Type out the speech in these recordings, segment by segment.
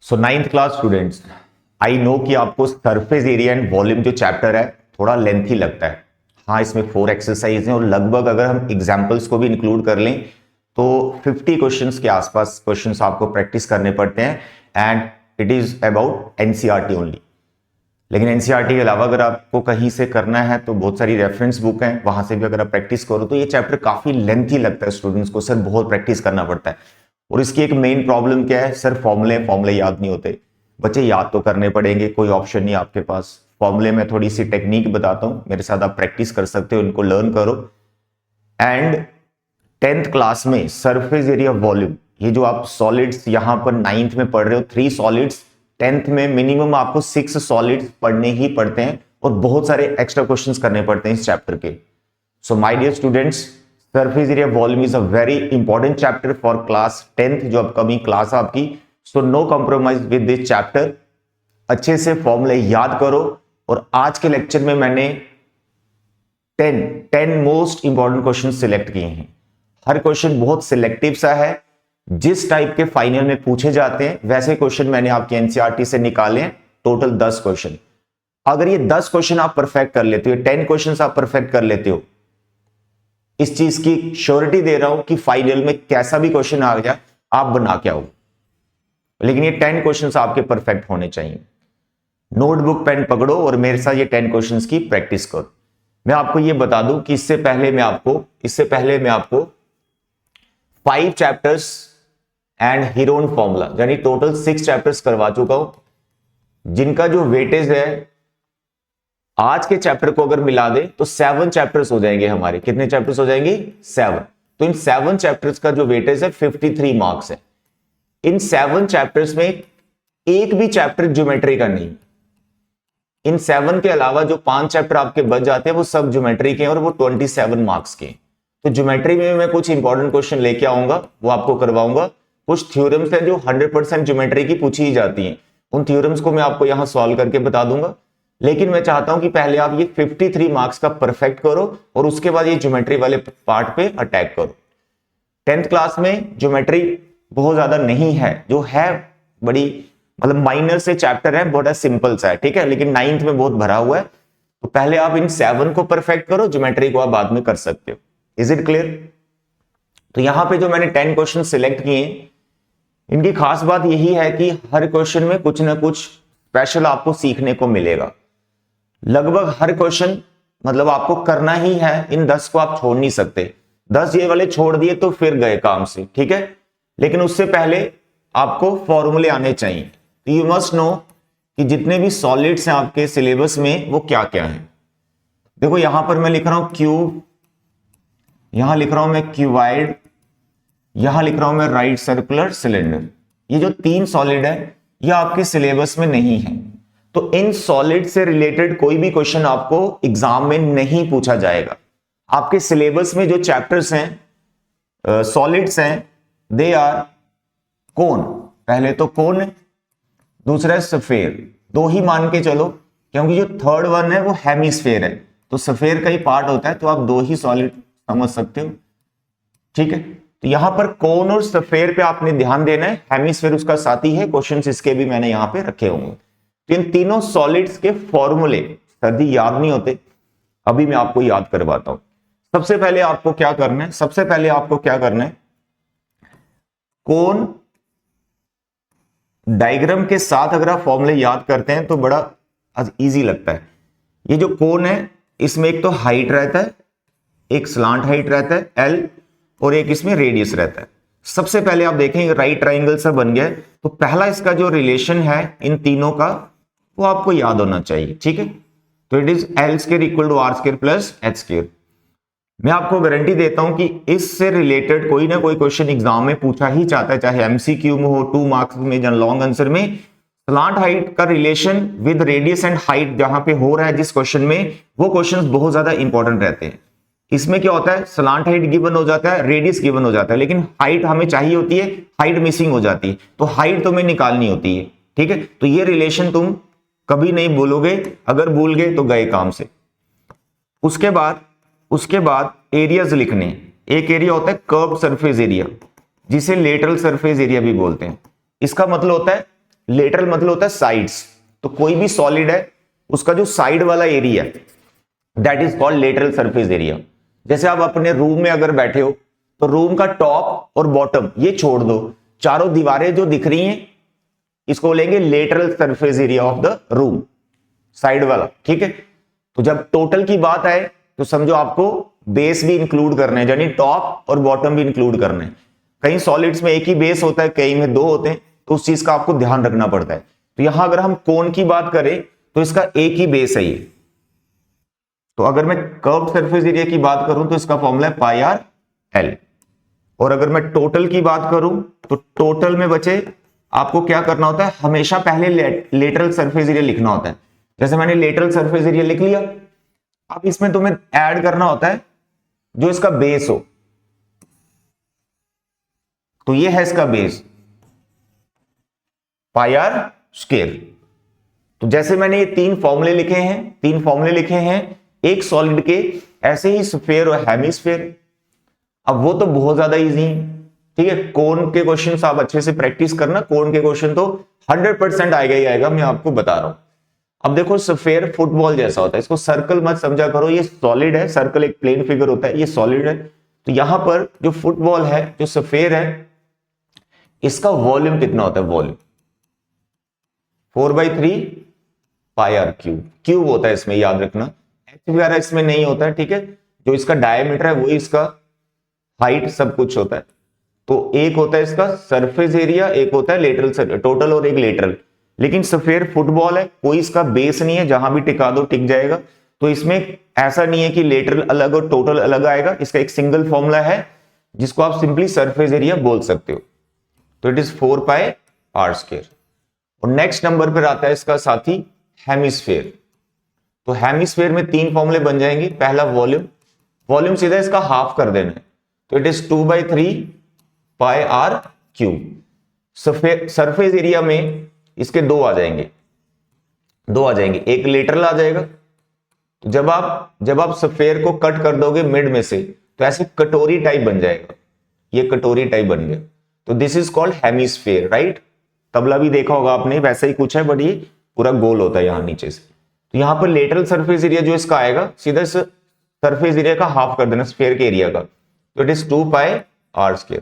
So ninth class students, I know कि आपको surface area and volume जो chapter है थोड़ा लेंथी लगता है। हाँ, इसमें 4 एक्सरसाइज हैं और लगभग अगर हम एग्जाम्पल्स को भी इंक्लूड कर लें तो 50 क्वेश्चंस के आसपास क्वेश्चंस आपको प्रैक्टिस करने पड़ते हैं and it is about NCERT only. लेकिन एनसीईआरटी के अलावा अगर आपको कहीं से करना है तो बहुत सारी रेफरेंस बुक हैं, वहां से भी अगर आप प्रैक्टिस करो तो ये चैप्टर काफी लेंथी लगता है स्टूडेंट्स को। सर बहुत प्रैक्टिस करना पड़ता है और इसकी एक मेन प्रॉब्लम क्या है, सर फॉर्मूले याद नहीं होते। बच्चे याद तो करने पड़ेंगे, कोई ऑप्शन नहीं आपके पास। फॉर्मूले में थोड़ी सी टेक्निक बताता हूं, मेरे साथ आप प्रैक्टिस कर सकते हो, इनको लर्न करो। एंड 10th क्लास में सरफेस एरिया वॉल्यूम, ये जो आप सॉलिड्स यहां पर 9th में पढ़ रहे हो 3 सॉलिड्स, 10th में मिनिमम आपको 6 सॉलिड्स पढ़ने ही पड़ते हैं और बहुत सारे एक्स्ट्रा क्वेश्चंस करने पड़ते हैं इस चैप्टर के। So my dear students, surface area volume is a very important chapter for class 10th, जो अपकमिंग क्लास आपकी। So no compromise with this chapter. अच्छे से फॉर्मूले याद करो और आज के लेक्चर में मैंने 10 मोस्ट इंपॉर्टेंट क्वेश्चन सिलेक्ट किए हैं। हर क्वेश्चन बहुत सिलेक्टिव सा है, जिस टाइप के फाइनल में पूछे जाते हैं वैसे क्वेश्चन मैंने आपके एनसीईआरटी से निकाले हैं। Total 10 question. अगर ये 10 क्वेश्चन आप परफेक्ट कर लेते हो, 10 क्वेश्चन आप परफेक्ट कर लेते हो, इस चीज की श्योरिटी दे रहा हूं कि फाइनल में कैसा भी क्वेश्चन आ जाए आप बना के आओ। लेकिन ये 10 क्वेश्चंस आपके परफेक्ट होने चाहिए। नोटबुक पेन पकड़ो और मेरे साथ ये 10 क्वेश्चंस की प्रैक्टिस करो। मैं आपको ये बता दूं कि इससे पहले मैं आपको 5 चैप्टर्स एंड हीरोन फॉर्मूला यानी टोटल 6 चैप्टर्स करवा चुका हूं, जिनका जो वेटेज है आज के चैप्टर को अगर मिला दे तो 7 चैप्टर्स हो जाएंगे हमारे। कितने चैप्टर्स हो जाएंगे? 7। तो इन 7 चैप्टर्स का जो वेटेज है 53 मार्क्स है। इन 7 चैप्टर्स में एक भी चैप्टर ज्योमेट्री का नहीं। इन 7 के अलावा जो 5 चैप्टर आपके बच जाते हैं वो सब ज्योमेट्री के हैं और वो 27 मार्क्स के। तो ज्योमेट्री में मैं कुछ इंपॉर्टेंट क्वेश्चन लेके आऊंगा, वो आपको करवाऊंगा। कुछ थ्योरम्स हैं जो 100% ज्योमेट्री की पूछी ही जाती हैं, उन थ्योरम्स को मैं आपको यहां सॉल्व करके बता दूंगा। लेकिन मैं चाहता हूं कि पहले आप ये 53 मार्क्स का परफेक्ट करो और उसके बाद ये ज्योमेट्री वाले पार्ट पे अटैक करो। 10th क्लास में ज्योमेट्री बहुत ज्यादा नहीं है, जो है बड़ी मतलब माइनर से चैप्टर है, बड़ा सिंपल सा है, ठीक है। लेकिन 9th में बहुत भरा हुआ है, तो पहले आप इन 7 को परफेक्ट करो, ज्योमेट्री को आप बाद में कर सकते हो। Is it clear? तो यहां पे जो मैंने 10 क्वेश्चन सिलेक्ट किए, इनकी खास बात यही है कि हर क्वेश्चन में कुछ ना कुछ स्पेशल आपको सीखने को मिलेगा। लगभग हर क्वेश्चन मतलब आपको करना ही है, इन 10 को आप छोड़ नहीं सकते। 10 ये वाले छोड़ दिए तो फिर गए काम से, ठीक है। लेकिन उससे पहले आपको फॉर्मूले आने चाहिए। तो यू मस्ट नो कि जितने भी सॉलिड्स हैं आपके सिलेबस में वो क्या क्या है। देखो यहां पर मैं लिख रहा हूं क्यूब, यहां लिख रहा हूं मैं क्यूबाइड, यहां लिख रहा हूं मैं राइट सर्कुलर सिलेंडर। ये जो 3 सॉलिड है ये आपके सिलेबस में नहीं है, तो इन सॉलिड से रिलेटेड कोई भी क्वेश्चन आपको एग्जाम में नहीं पूछा जाएगा। आपके सिलेबस में जो चैप्टर्स हैं सॉलिड्स हैं, दे आर कोन। पहले तो कोन है, दूसरा है सफेयर। 2 ही मान के चलो, क्योंकि जो थर्ड वन है वो हेमिस्फेयर है, तो सफेयर का ही पार्ट होता है, तो आप 2 ही सॉलिड समझ सकते हो, ठीक है। तो यहां पर कोन और सफेयर पे आपने ध्यान देना है, हेमिस्फेयर उसका साथी है। क्वेश्चंस इसके भी मैंने यहां पे रखे होंगे। तो इन तीनों सॉलिड्स के फॉर्मूले सर्दी याद नहीं होते, अभी मैं आपको याद करवाता हूं। सबसे पहले आपको क्या करना है, कोन डायग्राम के साथ अगर आप फॉर्मूले याद करते हैं तो बड़ा इजी लगता है। ये जो कोन है इसमें एक तो हाइट रहता है, एक स्लांट हाइट रहता है L, और एक इसमें रेडियस रहता है। सबसे पहले आप देखें राइट ट्राइंगल सा बन गया है, तो पहला इसका जो रिलेशन है इन तीनों का वो आपको याद होना चाहिए, ठीक है। तो it is L square equal to R square plus H square. मैं आपको गारंटी देता हूं कि इससे रिलेटेड कोई ना कोई क्वेश्चन एग्जाम में पूछा ही चाहता है, चाहे एमसीक्यू में हो, 2 मार्क्स में या लॉन्ग आंसर में। स्लांट हाइट का relation with radius and height जहां पे हो रहा है जिस क्वेश्चन में, वो क्वेश्चंस बहुत ज्यादा इंपॉर्टेंट रहते हैं। इसमें क्या होता है, स्लांट हाइट गिवन हो जाता है, रेडियस गिवन हो जाता है, लेकिन हाइट हमें चाहिए होती है, हाइट मिसिंग हो जाती है, तो हाइट तुम्हें निकालनी होती है, ठीक है। तो ये रिलेशन तुम कभी नहीं भूलोगे, अगर भूल गए तो गए काम से। उसके बाद एरियाज लिखने। एक एरिया होता है कर्व्ड सरफेस एरिया, जिसे लेटरल सरफेस एरिया भी बोलते हैं। इसका मतलब होता है लेटरल मतलब होता है साइड्स, तो कोई भी सॉलिड है उसका जो साइड वाला area that is called lateral surface area. जैसे आप अपने रूम में अगर बैठे हो तो रूम का टॉप और बॉटम ये छोड़ दो, चारों दीवारें जो दिख रही हैं इसको बोलेंगे lateral surface area of the room, side वाला, ठीक है। तो जब टोटल की बात आए तो समझो आपको बेस भी इंक्लूड करना है, यानी टॉप और बॉटम भी इंक्लूड करना है। कहीं सॉलिड्स में एक ही बेस होता है, कहीं में दो होते हैं, तो उस चीज का आपको ध्यान रखना पड़ता है। तो यहां अगर हम कोन की बात करें तो इसका एक ही बेस है ये। तो अगर मैं कर्व सरफेस एरिया की बात करूं तो इसका फॉर्मूला है पाई आर एल। और अगर मैं टोटल की बात करूं तो टोटल में बचे आपको क्या करना होता है, हमेशा पहले लेटरल सरफेस एरिया लिखना होता है। जैसे मैंने लेटरल सरफेस एरिया लिख लिया, अब इसमें तुम्हें ऐड करना होता है जो इसका बेस हो। तो ये है इसका बेस पाई आर स्क्वायर। तो जैसे मैंने ये तीन फॉर्मूले लिखे हैं एक सॉलिड के, ऐसे ही स्फीयर और हेमिस्फीयर। अब वो तो बहुत ज्यादा इजी है, ठीक है। कोन के क्वेश्चन आप अच्छे से प्रैक्टिस करना, कोन के क्वेश्चन तो 100% आएगा ही आएगा, मैं आपको बता रहा हूं। अब देखो स्फीयर फुटबॉल जैसा होता है, इसको सर्कल मत समझा करो, ये सॉलिड है, सर्कल एक प्लेन फिगर होता है, ये सॉलिड है। तो यहां पर जो फुटबॉल है, जो स्फीयर है, इसका वॉल्यूम कितना होता है, वॉल्यूम 4/3 पाई आर क्यूब होता है इसमें, याद रखना। एच वगैरह इसमें नहीं होता है, ठीक है। जो इसका डायमीटर है वही इसका हाइट सब कुछ होता है। तो एक होता है इसका सरफेस एरिया, एक होता है लेटरल टोटल और एक लेटरल। लेकिन स्फीयर फुटबॉल है, कोई इसका बेस नहीं है, जहां भी टिका दो टिक जाएगा। तो इसमें ऐसा नहीं है कि लेटरल अलग और टोटल अलग आएगा, इसका एक सिंगल फॉर्मूला है जिसको आप सिंपली सरफेस एरिया बोल सकते हो। तो it is 4 pi are square. और नेक्स्ट नंबर पर आता है इसका साथी हेमिस्फीयर। तो हेमिस्फीयर में तीन फॉर्मूले बन जाएंगे। पहला वॉल्यूम सीधा इसका हाफ कर देना है, तो it is 2/3 pi r cube. Surface area में इसके दो आ जाएंगे, एक लेटरल आ जाएगा। तो जब आप स्फीयर को कट कर दोगे मिड में से, तो ऐसे कटोरी टाइप बन जाएगा, ये कटोरी टाइप बन गया। तो this is called hemisphere, right. Tabla भी देखा होगा आपने, वैसा ही कुछ है, बट ये पूरा गोल होता है यहां नीचे से। तो यहां पर लेटरल सरफेस एरिया जो इसका आएगा, सीधा सरफेस एरिया का हाफ कर देना स्फीयर के एरिया का, तो it is 2 pi are square.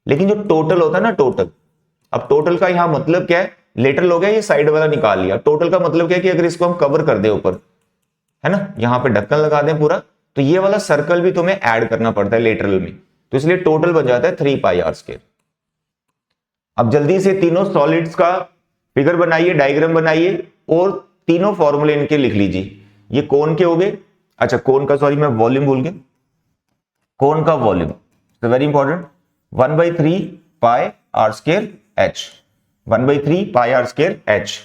लेकिन जो टोटल होता है ना, टोटल, अब टोटल का यहां मतलब क्या है, लेटरल हो गया, ये साइड वाला निकाल लिया। टोटल का मतलब क्या है कि अगर इसको हम कवर कर दे ऊपर, है ना, यहां पे ढक्कन लगा दें पूरा, तो ये वाला सर्कल भी तुम्हें ऐड करना पड़ता है लेटरल में। तो इसलिए टोटल बन जाता है 3 पाई आर स्क्वायर। अब जल्दी से तीनों सॉलिड्स का फिगर बनाइए, डायग्राम बनाइए, और तीनों फॉर्मूले इनके लिख लीजिए। ये कोन के हो गए, अच्छा कोन का, सॉरी मैं वॉल्यूम भूल गया, कोन का volume very important, 1/3 pi are square h, 1/3 pi are square h.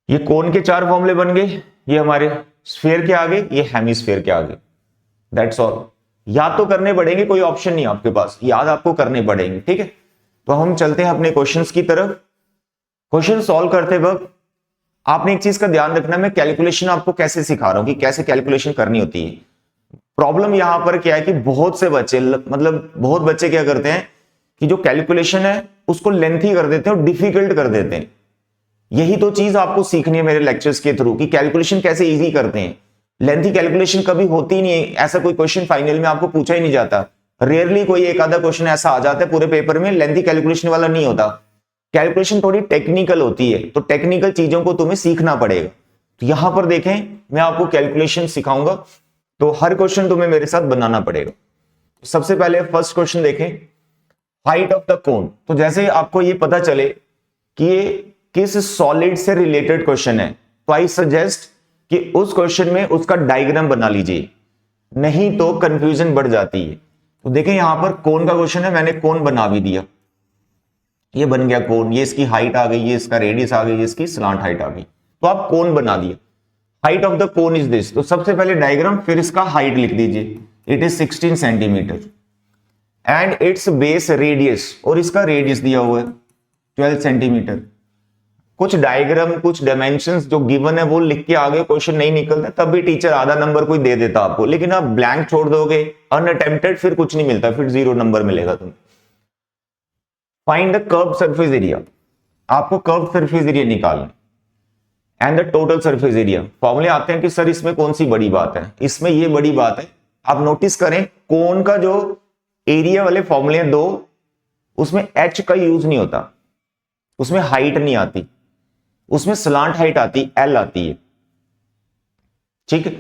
ये कोन के चार फॉर्मूले बन गए, ये हमारे स्फीयर के आगे, ये हेमिस्फीयर के आगे, दैट्स ऑल। याद तो करने पड़ेंगे, कोई ऑप्शन नहीं आपके पास, याद आपको करने पड़ेंगे, ठीक है। तो हम चलते हैं अपने क्वेश्चंस की तरफ। क्वेश्चन सॉल्व करते वक्त आपने एक चीज का ध्यान रखना, मैं कैलकुलेशन आपको कैसे सिखा रहा हूं कि कैसे कैलकुलेशन करनी होती है। प्रॉब्लम यहां पर क्या है कि बहुत से बच्चे, मतलब बहुत बच्चे क्या करते हैं कि जो कैलकुलेशन है उसको लेंथी कर देते हैं और डिफिकल्ट कर देते हैं। यही तो चीज आपको सीखनी है मेरे लेक्चर्स के थ्रू कि कैलकुलेशन कैसे इजी करते हैं। लेंथी कैलकुलेशन कभी होती ही नहीं है, ऐसा कोई क्वेश्चन फाइनल में आपको पूछा ही नहीं जाता। रेयरली कोई एक आधा क्वेश्चन ऐसा आ जाता है पूरे पेपर में, लेंथी कैलकुलेशन वाला नहीं होता। कैलकुलेशन थोड़ी टेक्निकल होती है, तो टेक्निकल चीजों को तुम्हें सीखना पड़ेगा। तो यहां पर देखें, मैं आपको कैलकुलेशन सिखाऊंगा, तो हर क्वेश्चन तुम्हें मेरे साथ बनाना पड़ेगा। सबसे पहले फर्स्ट क्वेश्चन देखें, हाइट ऑफ द कोन। तो जैसे आपको ये पता चले कि ये किस सॉलिड से रिलेटेड क्वेश्चन है, तो आई सजेस्ट कि उस क्वेश्चन में उसका डायग्राम बना लीजिए, नहीं तो कंफ्यूजन बढ़ जाती है। तो देखें यहां पर कोन का क्वेश्चन है, मैंने कोन बना भी दिया, ये बन गया कोन, ये इसकी हाइट आ गई, ये इसका रेडियस आ गई, इसकी स्लांट हाइट आ गई, तो आप कोन बना दिया। Height of the cone is this, तो सबसे पहले डायग्राम, फिर इसका हाइट लिख दीजिए, it is 16 centimetre and it's base radius, और इसका रेडियस दिया हुआ है 12 सेंटीमीटर। कुछ डायग्राम, कुछ डायमेंशंस जो गिवन है वो लिख के आगे क्वेश्चन नहीं निकलता, तब भी टीचर आधा नंबर कोई दे देता आपको, लेकिन आप ब्लैंक छोड़ दोगे अनअटेम्प्टेड, फिर कुछ नहीं मिलता, फिर 0 नंबर मिलेगा तुम्हें। Find the curve surface area. आपको कर्व सरफेस एरिया निकालना and the total surface area. फॉर्मूले आते हैं कि सर इसमें कौन सी बड़ी बात है, इसमें ये बड़ी बात है। आप नोटिस करें कोन का जो एरिया वाले फॉर्मूले हैं दो, उसमें एच का यूज नहीं होता, उसमें हाइट नहीं आती, उसमें स्लांट हाइट आती, एल आती है, ठीक है।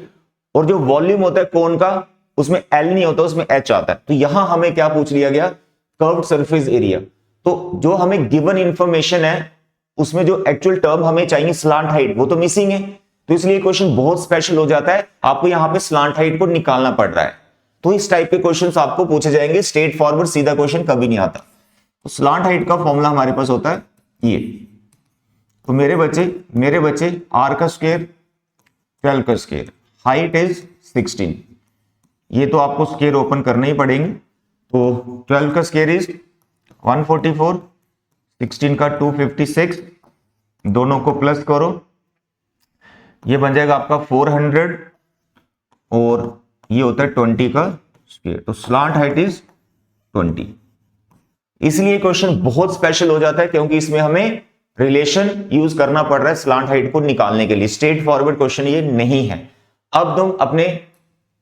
और जो वॉल्यूम होता है कोन का, उसमें एल नहीं होता, उसमें एच आता है। तो यहां हमें क्या पूछ लिया गया, कर्व्ड सरफेस एरिया। तो जो हमें गिवन इंफॉर्मेशन है उसमें जो एक्चुअल टर्म हमें चाहिए स्लांट हाइट, वो तो मिसिंग है। तो इसलिए क्वेश्चन बहुत स्पेशल हो जाता है, आपको यहां पे स्लांट हाइट को निकालना पड़ रहा है। तो इस टाइप के क्वेश्चंस आपको पूछे जाएंगे, स्ट्रेट फॉरवर्ड सीधा क्वेश्चन कभी नहीं आता। तो स्लांट हाइट का फॉर्मूला हमारे पास होता है ये। तो मेरे बच्चे आर का स्क्वायर 12 का स्क्वायर, हाइट इज 16। ये तो आपको स्क्वायर ओपन करने ही पड़ेंगे। तो 12 का स्क्वायर इज 144, 16 का 256, दोनों को प्लस करो, ये बन जाएगा आपका 400, और ये होता है 20 का स्क्वायर। तो स्लांट हाइट इज 20। इसलिए क्वेश्चन बहुत स्पेशल हो जाता है क्योंकि इसमें हमें रिलेशन यूज करना पड़ रहा है स्लांट हाइट को निकालने के लिए। स्ट्रेट फॉरवर्ड क्वेश्चन ये नहीं है। अब तुम अपने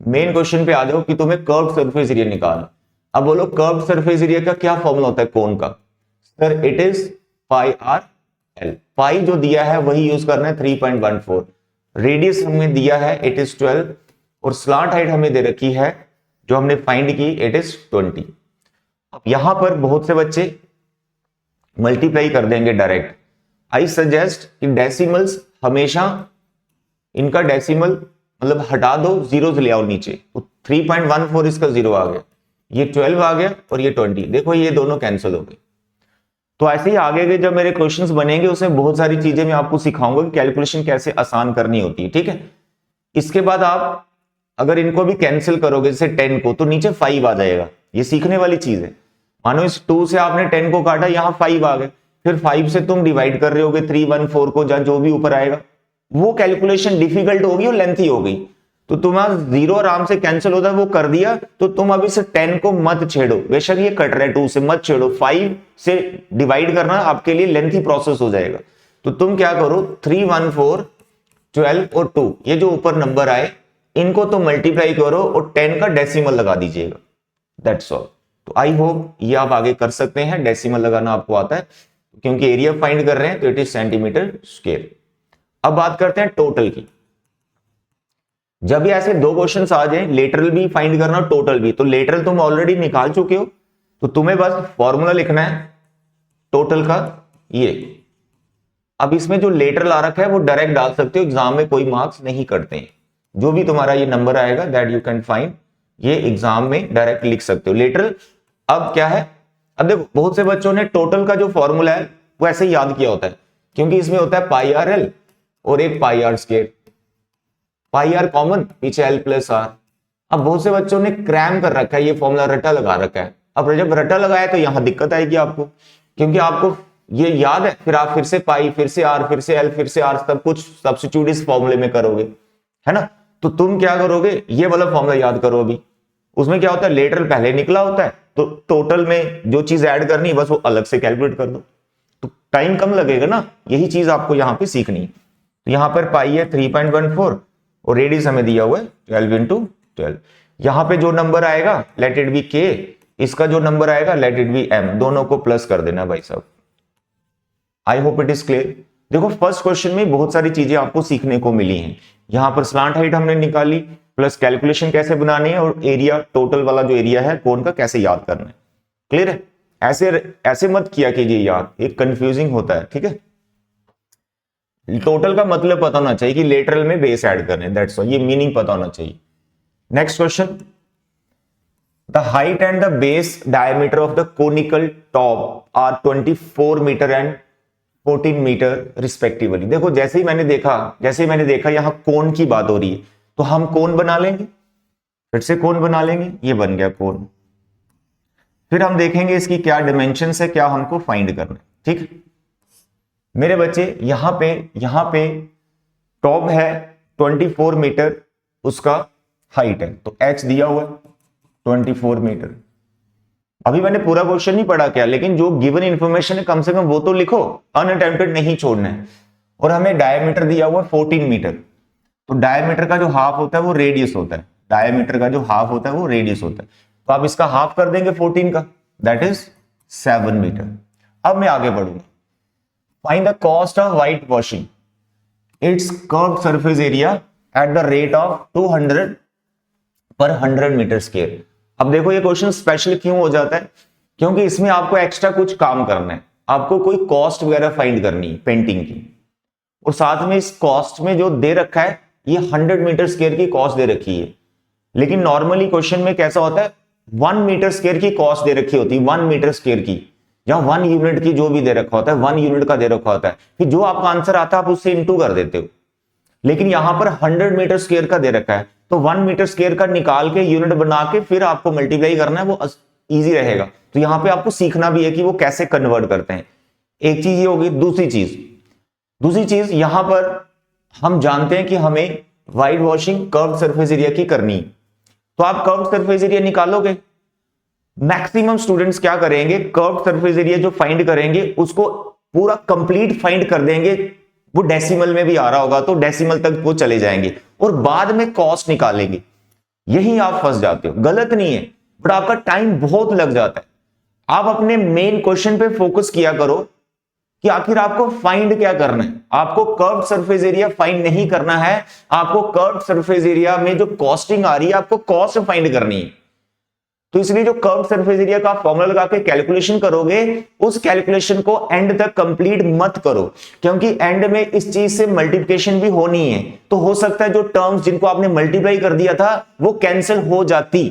मेन क्वेश्चन पे आ जाओ कि तुम्हें कर्व्ड सरफेस एरिया निकालना। अब बोलो कर्व्ड सरफेस एरिया का क्या फॉर्मूला होता है कोन का? Sir it is pi are L. Pi जो दिया है वही यूज करना है 3.14, रेडियस हमें दिया है इट इज 12, और स्लांट हाइट हमें दे रखी है जो हमने फाइंड की इट इज 20। अब यहां पर बहुत से बच्चे मल्टीप्लाई कर देंगे डायरेक्ट। आई सजेस्ट कि डेसिमल्स हमेशा इनका डेसिमल मतलब हटा दो, जीरोस ले आओ नीचे। तो 3.14 इसका जीरो आ गया, ये 12 आ गया और ये 20। देखो ये दोनों कैंसिल हो गए। तो ऐसे ही आगे के जब मेरे क्वेश्चंस बनेंगे उसमें बहुत सारी चीजें मैं आपको सिखाऊंगा कि कैलकुलेशन कैसे आसान करनी होती है, ठीक है। इसके बाद आप अगर इनको भी कैंसिल करोगे जैसे 10 को, तो नीचे 5 आ जाएगा। ये सीखने वाली चीज है। मानो इस 2 से आपने 10 को काटा, यहां 5 आ गए, फिर 5 से तुम डिवाइड कर रहे होगे 314 को, जहां जो भी ऊपर आएगा वो कैलकुलेशन डिफिकल्ट होगी और लेंथी हो गई। तो तुम्हारा जीरो आराम से कैंसिल होता है, वो कर दिया। तो तुम अभी से 10 को मत छेड़ो, बेशक ये कट रहा है 2 से, मत छेड़ो। 5 से डिवाइड करना आपके लिए लेंथी प्रोसेस हो जाएगा। तो तुम क्या करो, 314, 12 और 2, ये जो ऊपर नंबर आए इनको तो मल्टीप्लाई करो और 10 का डेसिमल लगा दीजिएगा, दैट्स ऑल। तो आई होप ये आप आगे कर सकते हैं, डेसिमल लगाना आपको आता है। क्योंकि एरिया फाइंड कर रहे हैं तो इट इज सेंटीमीटर स्क्वायर। अब बात करते हैं टोटल की। जब भी ऐसे दो क्वेश्चंस आ जाए, लेटरल भी फाइंड करना और टोटल भी, तो लेटरल तुम ऑलरेडी निकाल चुके हो, तो तुम्हें बस फॉर्मूला लिखना है टोटल का ये। अब इसमें जो लेटरल आ रखा है वो डायरेक्ट डाल सकते हो, एग्जाम में कोई मार्क्स नहीं करते हैं। जो भी तुम्हारा ये नंबर आएगा दैट यू कैन फाइंड, ये एग्जाम में डायरेक्ट लिख सकते हो लेटरल। अब क्या है, अब देखो बहुत से बच्चों ने टोटल का जो फॉर्मूला है वो ऐसे ही याद किया होता है, क्योंकि इसमें होता है पाई आर एल और एक pi are square, pi R common, पीछे एल प्लस आर। अब बहुत से बच्चों ने क्रैम कर रखा है, ये फॉर्मूला रटा लगा रखा है। अब जब रटा लगाया तो यहां दिक्कत आएगी आपको, क्योंकि आपको ये याद है, फिर आप फिर से पाई, फिर से आर, फिर से एल, फिर से आर, सब कुछ सब्स्टिट्यूट इस फॉर्मूले में करोगे, है ना। तो तुम क्या करोगे, ये वाला फॉर्मूला याद करो। अभी उसमें क्या होता है, लेटरल पहले निकला होता है, तो टोटल में जो चीज ऐड करनी है बस वो अलग से कैलकुलेट कर दो, तो टाइम कम लगेगा ना। यही चीज आपको यहां पे सीखनी है। तो यहां पर पाई है 3.14 और रेडियस हमें दिया हुआ है 12 इंटू 12। यहां पे जो नंबर आएगा लेट इट बी के, इसका जो नंबर आएगा लेट इट बी एम, दोनों को प्लस कर देना भाई साहब। आई होप इट इज क्लियर। देखो फर्स्ट क्वेश्चन में बहुत सारी चीजें आपको सीखने को मिली हैं। यहां पर स्लांट हाइट हमने निकाली, प्लस कैलकुलेशन कैसे बनानी है, और एरिया टोटल वाला जो एरिया है कोन का कैसे याद करना है। क्लियर है। ऐसे मत किया कीजिए याद, एक कंफ्यूजिंग होता है, ठीक है। टोटल का मतलब पता होना चाहिए कि लेटरल में बेस ऐड करने, दैट्स ऑल, ये मीनिंग पता होना चाहिए। Next question, the height and the base diameter of the conical top are 24 metre and 14 metre respectively. देखो जैसे ही मैंने देखा यहां कोन की बात हो रही है, तो हम कोन बना लेंगे, फिर से कोन बना लेंगे, ये बन गया कोन। फिर हम देखेंगे इसकी क्या डिमेंशन है, क्या हमको फाइंड करना है, ठीक है मेरे बच्चे। यहां पे टॉप है 24 मीटर, उसका हाइट है, तो h दिया हुआ है 24 मीटर। अभी मैंने पूरा क्वेश्चन नहीं पढ़ा क्या, लेकिन जो गिवन इंफॉर्मेशन है कम से कम वो तो लिखो, अनअटेम्प्टेड नहीं छोड़ना है। और हमें डायमीटर दिया हुआ है 14 मीटर, तो डायमीटर का जो हाफ होता है वो रेडियस होता है, डायमीटर का जो हाफ होता है वो रेडियस होता है, तो आप इसका हाफ कर देंगे 14 का, दैट इज 7 मीटर। अब मैं आगे बढ़ूंगा। Find the cost of white washing its curved surface area at the rate of 200 per 100 metre square. अब देखो ये क्वेश्चन स्पेशल क्यों हो जाता है, क्योंकि इसमें आपको एक्स्ट्रा कुछ काम करना है, आपको कोई कॉस्ट वगैरह फाइंड करनी है पेंटिंग की, और साथ में इस कॉस्ट में जो दे रखा है ये 100 मीटर स्क्वायर की कॉस्ट दे रखी है। लेकिन नॉर्मली क्वेश्चन में कैसा होता है, 1 मीटर स्क्वायर की कॉस्ट दे रखी होती है, 1 मीटर स्क्वायर की, जहां 1 यूनिट की जो भी दे रखा होता है 1 यूनिट का दे रखा होता है, फिर जो आपका आंसर आता है आप उससे इंटू कर देते हो। लेकिन यहां पर 100 मीटर स्क्वायर का दे रखा है, तो 1 मीटर स्क्वायर का निकाल के यूनिट बना के फिर आपको मल्टीप्लाई करना है, वो इजी रहेगा। तो यहां पे आपको सीखना भी है कि वो कैसे कन्वर्ट करते हैं। एक चीज ये होगी। दूसरी चीज यहां पर हम जानते हैं कि हमें white washing curve surface area की करनी, तो आप कर्व सरफेस एरिया निकालोगे। मैक्सिमम स्टूडेंट्स क्या करेंगे, कर्व सरफेस एरिया जो फाइंड करेंगे उसको पूरा कंप्लीट फाइंड कर देंगे, वो डेसिमल में भी आ रहा होगा तो डेसिमल तक वो चले जाएंगे और बाद में कॉस्ट निकालेंगे। यही आप फंस जाते हो। गलत नहीं है, बट आपका टाइम बहुत लग जाता है। आप अपने मेन क्वेश्चन पे फोकस किया करो कि आखिर आपको फाइंड क्या करना है। आपको कर्व सरफेस एरिया फाइंड नहीं करना है, आपको कर्व सरफेस एरिया में जो कॉस्टिंग आ रही है आपको कॉस्ट फाइंड करनी है। तो इसलिए जो कर्व सरफेस एरिया का फॉर्मूला लगा के कैलकुलेशन करोगे, उस कैलकुलेशन को एंड तक कंप्लीट मत करो, क्योंकि एंड में इस चीज से मल्टीप्लिकेशन भी होनी है, तो हो सकता है जो टर्म्स जिनको आपने मल्टीप्लाई कर दिया था वो कैंसिल हो जाती।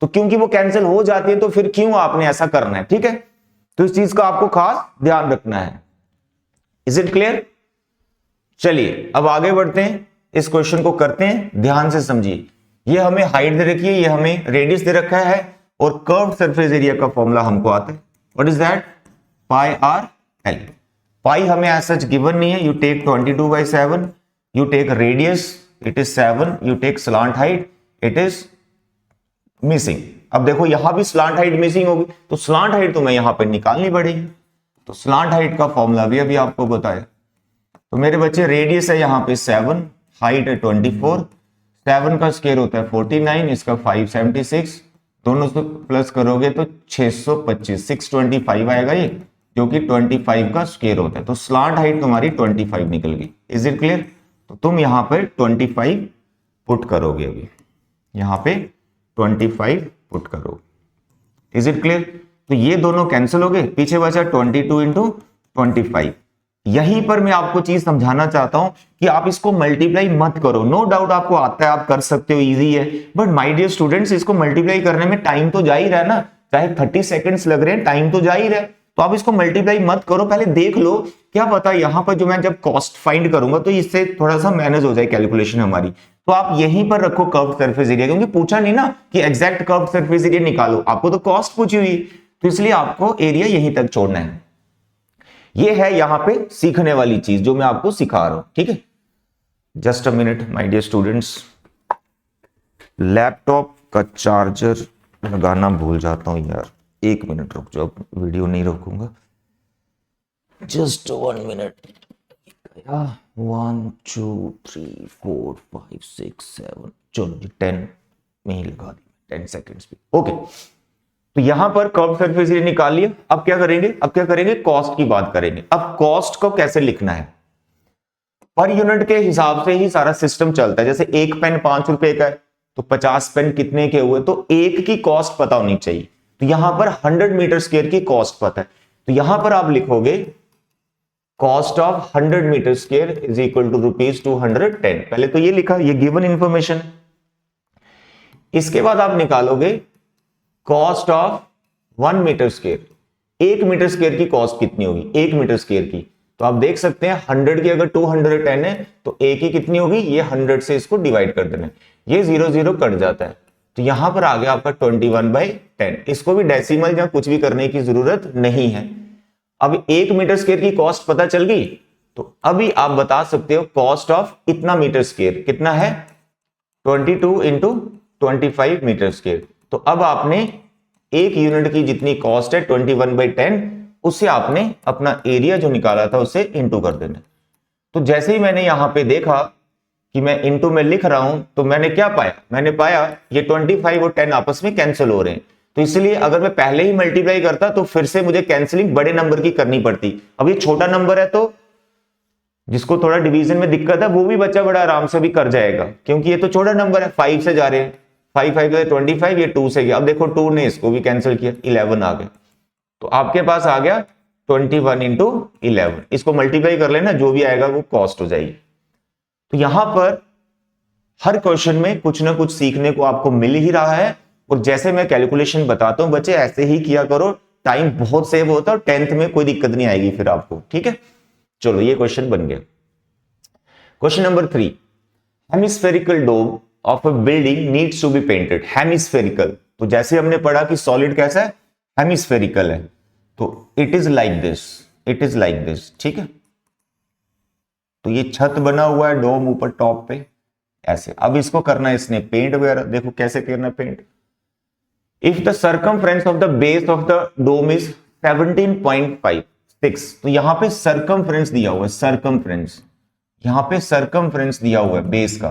तो क्योंकि वो कैंसिल हो जाती है तो फिर क्यों आपने ऐसा करना है, ठीक है। तो इस चीज का आपको खास ध्यान रखना है। Is it clear? चलिए अब आगे बढ़ते हैं, इस क्वेश्चन को करते हैं, ध्यान से समझिए। ये हमें हाइट दे रखी है, ये हमें रेडियस दे रखा है, और कर्व सरफेस एरिया का फॉर्मूला हमको आता है। What is that? Pi are L. Pi हमें एज सच गिवन नहीं है, you take 22/7, you take radius it is 7, you take slant height it is missing. अब देखो यहां भी स्लांट हाइट मिसिंग होगी, तो स्लांट हाइट तो मैं यहां पर निकालनी पड़ेगी। तो स्लांट हाइट का फॉर्मूला भी अभी आपको बताया। तो मेरे बच्चे रेडियस है यहाँ पे 7, हाइट है 24, 7 का स्क्वायर होता है 49, इसका 576, दोनों से प्लस करोगे तो 625, 625 आएगा ये, जो कि 25 का स्क्वायर होता है। तो स्लांट हाइट तुम्हारी 25 निकल गई। Is it clear? तो तुम यहाँ पे 25 पुट करोगे, अभी यहाँ पे 25 पुट करोगे। Is it clear? तो ये दोनों कैंसिल हो गए, पीछे बचा 22 इंटू 25। यहीं पर मैं आपको चीज समझाना चाहता हूं कि आप इसको मल्टीप्लाई मत करो। नो डाउट आपको आता है, आप कर सकते हो, इजी है, बट माय डियर स्टूडेंट्स इसको मल्टीप्लाई करने में टाइम तो जा ही रहा है ना, चाहे 30 सेकंड्स लग रहे हैं, टाइम तो जा ही रहा है। तो आप इसको मल्टीप्लाई मत करो, पहले देख लो, क्या पता यहां पर जो मैं जब कॉस्ट फाइंड करूंगा तो इससे थोड़ा सा मैनेज हो जाए कैलकुलेशन हमारी। तो आप यहीं पर रखो कर्व सरफेस एरिया, क्योंकि पूछा नहीं ना कि एग्जैक्ट कर्व सरफेस एरिया निकालो, आपको तो कॉस्ट पूछी हुई, तो इसलिए आपको एरिया यहीं तक छोड़ना है। ये है यहां पे सीखने वाली चीज जो मैं आपको सिखा रहा हूं, ठीक है। Just a minute my dear students, laptop का चार्जर लगाना भूल जाता हूं यार, 1 मिनट रुक जाओ, वीडियो नहीं रोकूंगा, जस्ट 1 मिनट। 1 2 3 4 5 6 7, चलो जी 10 में ही लगा दी, 10 सेकेंड्स भी ओके। तो यहां पर कर्व सरफेस एरिया निकाल लिया। अब क्या करेंगे, कॉस्ट की बात करेंगे। अब कॉस्ट को कैसे लिखना है, पर यूनिट के हिसाब से ही सारा सिस्टम चलता है। जैसे एक पेन 5 रुपए का है तो 50 पेन कितने के हुए, तो एक की कॉस्ट पता होनी चाहिए। तो यहां पर 100 मीटर स्क्वायर की कॉस्ट पता है, तो यहां पर आप लिखोगे cost of 100 metre square is equal to ₹210। पहले तो ये लिखा, ये गिवन इंफॉर्मेशन। इसके बाद आप निकालोगे cost of 1 metre square. 1 metre square की कॉस्ट कितनी होगी, 1 मीटर स्क्वायर की, तो आप देख सकते हैं 100 की अगर 210 है तो एक ही कितनी होगी, ये 100 से इसको डिवाइड कर देना, ये 0 0 कट जाता है, तो यहां पर आ गया आपका 21/10। इसको भी डेसिमल या कुछ भी करने की जरूरत नहीं है। अब 1 मीटर स्क्वायर की कॉस्ट पता चल गई, तो अभी आप बता सकते हो कॉस्ट ऑफ इतना मीटर स्क्वायर कितना है, 22 इंटू 25 मीटर स्क्वायर। तो अब आपने 1 यूनिट की जितनी कॉस्ट है 21/10, उससे आपने अपना एरिया जो निकाला था उससे इंटू कर देना। तो जैसे ही मैंने यहां पे देखा कि मैं इंटू में लिख रहा हूं, तो मैंने क्या पाया, मैंने पाया ये 25 और 10 आपस में कैंसिल हो रहे हैं। तो इसलिए अगर मैं पहले ही मल्टीप्लाई करता तो फिर से मुझे कैंसिलिंग बड़े नंबर की करनी पड़ती। अब ये छोटा नंबर है तो जिसको थोड़ा डिवीजन में दिक्कत है वो भी बच्चा बड़ा आराम से भी कर जाएगा, क्योंकि ये तो छोटा नंबर है, 5 से जा रहे हैं, 5 5 25, ये 2 से गया। अब देखो 2 ने इसको भी कैंसिल किया, 11 आ गया। तो आपके पास आ गया 21 इंटू 11। इसको मल्टीप्लाई कर लेना, जो भी आएगा वो कॉस्ट हो जाएगी। तो यहां पर हर क्वेश्चन में कुछ ना कुछ सीखने को आपको मिल ही रहा है। और जैसे मैं कैलकुलेशन बताता हूं बच्चे, ऐसे ही किया करो, टाइम बहुत सेव होता है और 10th में कोई दिक्कत नहीं आएगी फिर आपको। ठीक है, चलो ये क्वेश्चन बन गया। Question number 3, hemispherical dome of a building needs to be painted. Hemispherical, तो जैसे हमने पढ़ा कि सॉलिड कैसा है, हेमिस्फेरिकल है, तो it is like this, it is like this. ठीक है, तो ये छत बना हुआ है डोम ऊपर टॉप पे ऐसे। अब इसको करना है इसने पेंट वगैरह, देखो कैसे करना है paint. If the circumference of the base of the dome is 17.56, तो यहां पे सर्कमफ्रेंस दिया हुआ है, सर्कमफ्रेंस, यहां पे सर्कमफ्रेंस दिया हुआ है बेस का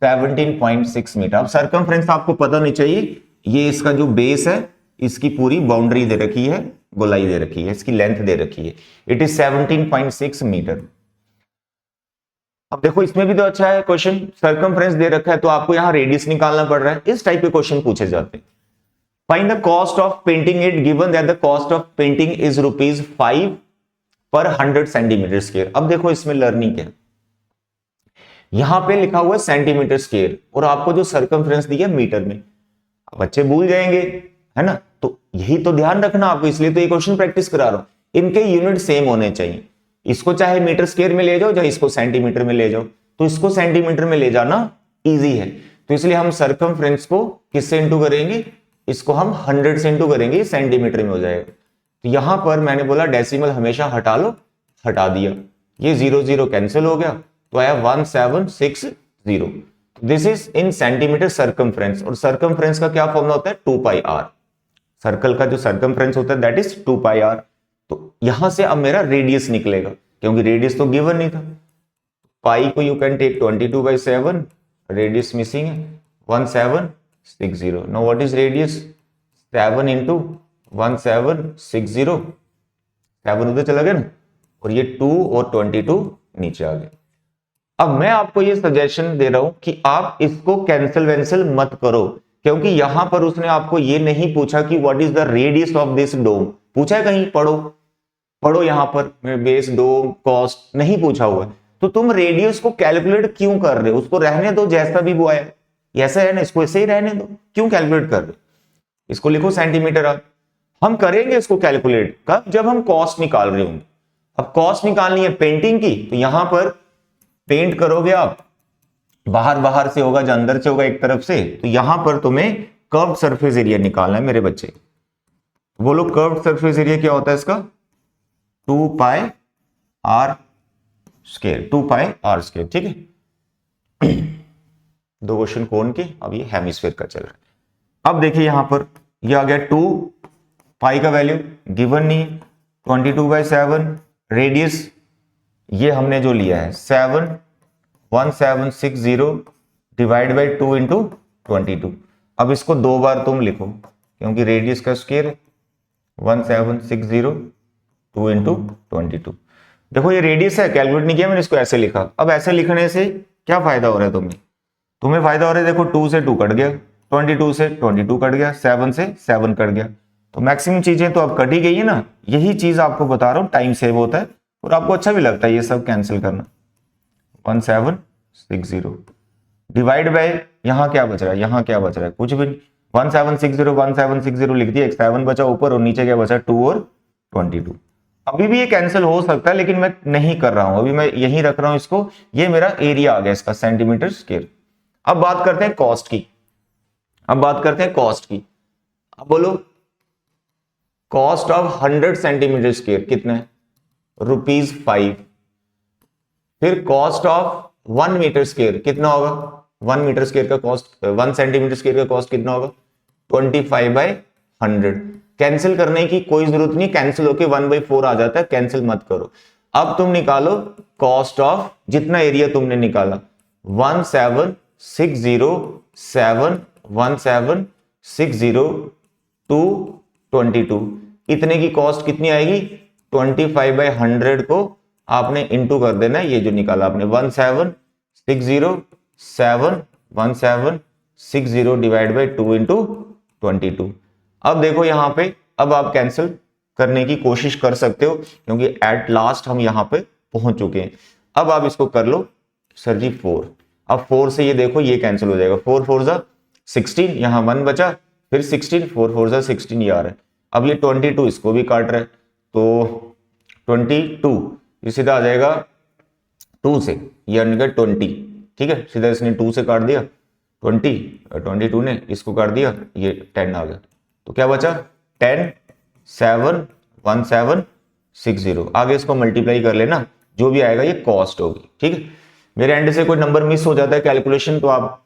17.6 मीटर। अब सर्कमफ्रेंस आपको पता नहीं चाहिए, ये इसका जो बेस है इसकी पूरी बाउंड्री दे रखी है, गोलाई दे रखी है, इसकी लेंथ दे रखी है, इट इज 17.6 मीटर। अब देखो इसमें भी तो अच्छा है क्वेश्चन, सर्कमफ्रेंस दे रखा है तो आपको यहां रेडियस निकालना पड़ रहा है। इस टाइप के क्वेश्चन पूछे जाते हैं। Find the cost of painting it given that the cost of painting is ₹5 पर 100 सेंटीमीटर स्क्वायर। अब देखो इसमें लर्निंग है, यहां पे लिखा हुआ है सेंटीमीटर स्क्वायर और आपको जो सर्कमफ्रेंस दिया मीटर में। बच्चे भूल जाएंगे, है ना, तो यही तो ध्यान रखना आपको, इसलिए तो ये क्वेश्चन प्रैक्टिस करा रहा हूं। इनके यूनिट सेम होने चाहिए, इसको चाहे मीटर स्क्वायर में ले जाओ चाहे इसको सेंटीमीटर में ले जाओ, तो इसको सेंटीमीटर में ले जाना इजी है। तो इसलिए हम सर्कमफ्रेंस को किससे इंटू करेंगे, इसको हम 100 से इंटू करेंगे, सेंटीमीटर में हो जाएगा। तो यहां पर मैंने बोला डेसिमल हमेशा हटा लो, हटा दिया, ये 0 0 कैंसिल हो गया, तो आया 1760। This is in centimetre circumference, और सर्कमफ्रेंस का क्या फॉर्मूला होता है, 2πr। सर्कल का जो सर्कमफ्रेंस होता है दैट इज 2πr। तो यहां से अब मेरा रेडियस निकलेगा, क्योंकि रेडियस तो गिवन नहीं था। पाई को you can take 22/7, radius missing है 1760। Now what is radius, 7 into 1760, 7 उधर चला गया ना, और ये 2 और 22 नीचे आ गया। अब मैं आपको ये सजेशन दे रहा हूं कि आप इसको कैंसिल वैंसिल मत करो, क्योंकि यहां पर उसने आपको ये नहीं पूछा कि what is the radius of this dome. पूछा है कहीं, पढ़ो पढ़ो, यहां पर बेस डोम कॉस्ट नहीं पूछा हुआ है, तो तुम रेडियस को कैलकुलेट क्यों कर रहे हो, उसको रहने दो जैसा भी वो आया, ऐसा है ना, इसको ऐसे ही रहने दो, क्यों कैलकुलेट कर रहे हो, इसको लिखो सेंटीमीटर। अब हम करेंगे इसको कैलकुलेट कब, जब हम कॉस्ट निकाल रहे होंगे। अब कॉस्ट निकालनी है पेंटिंग की, तो यहां पर पेंट करोगे आप, बाहर बाहर से होगा या अंदर से होगा एक तरफ से, तो यहां पर तुम्हें कर्व्ड सरफेस एरिया निकालना है मेरे बच्चे। बोलो कर्व्ड सरफेस एरिया क्या होता है इसका, 2πr स्क्वायर, 2πr स्क्वायर। ठीक है, दो क्वेश्चन कौन के, अब ये हेमिस्फीयर का चल रहा है। अब देखिए यहां पर ये आ गया 2 पाई का वैल्यू गिवन नहीं, 22/7 रेडियस ये हमने जो लिया है 1760 डिवाइड बाई 2 इंटू 22। अब इसको दो बार तुम लिखो, क्योंकि रेडियस का स्क्वायर 1760 2 इंटू 22। देखो ये रेडियस है, कैलकुलेट नहीं किया मैंने, इसको ऐसे लिखा। अब ऐसे लिखने से क्या फायदा हो रहा है तुम्हें फायदा हो रहा है, देखो 2 से 2 कट गया, 22 से 22 कट गया, 7 से 7 कट गया, तो मैक्सिमम चीजें तो अब कट ही गई है ना। यही चीज आपको बता रहा हूं, टाइम सेव होता है और आपको अच्छा भी लगता है ये सब कैंसिल करना। 1760 डिवाइड बाय, यहां क्या बच रहा है, यहां क्या बच रहा है, कुछ भी नहीं। 1760 लिख दिया, एक 7 बचा ऊपर और नीचे क्या बचा, 2 और 22। अभी भी ये कैंसिल हो सकता है लेकिन मैं नहीं कर रहा हूं, अभी मैं यही रख रहा हूं इसको। ये मेरा एरिया आ गया इसका सेंटीमीटर स्क्वायर। अब बात करते हैं कॉस्ट की, अब बोलो कॉस्ट ऑफ 100 सेंटीमीटर स्क्वायर कितना है, ₹5। फिर कॉस्ट ऑफ 1 मीटर स्क्वायर कितना होगा, 1 मीटर स्क्वायर का कॉस्ट, 1 सेंटीमीटर स्क्वायर का कॉस्ट कितना होगा, 25/100। 100। कैंसिल करने की कोई जरूरत नहीं, कैंसिल होके 1/4 आ जाता है, कैंसिल मत करो। अब तुम निकालो कॉस्ट ऑफ जितना एरिया तुमने निकाला 17602 इतने की कॉस्ट कितनी आएगी 25/100 को आपने इंटू कर देना है, ये जो निकाला आपने 176071760 डिवाइड बाई 2 इंटू 22। अब देखो यहां पे, अब आप कैंसिल करने की कोशिश कर सकते हो क्योंकि एट लास्ट हम यहां पे पहुंच चुके हैं। अब आप इसको कर लो सर जी 4। अब 4 से ये देखो ये कैंसिल हो जाएगा, 4 4 जा 16, यहां 1 बचा, फिर 16, 4 4 जा 16 ये आ रहा है। अब ये 22 इसको भी काट रहा है, तो 22 ये सीधा आ जाएगा 2 से, ये आने का 20, ठीक है, सीधा इसने 2 से काट दिया 20, 22 ने इसको काट दिया, ये 10 आ गया। तो क्या बचा 10 7 1 7 6 0। आगे इसको मल्टीप्लाई कर लेना, जो भी आएगा ये कॉस्ट होगी, ठीक है। मेरे एंड से कोई नंबर मिस हो जाता है कैलकुलेशन तो आप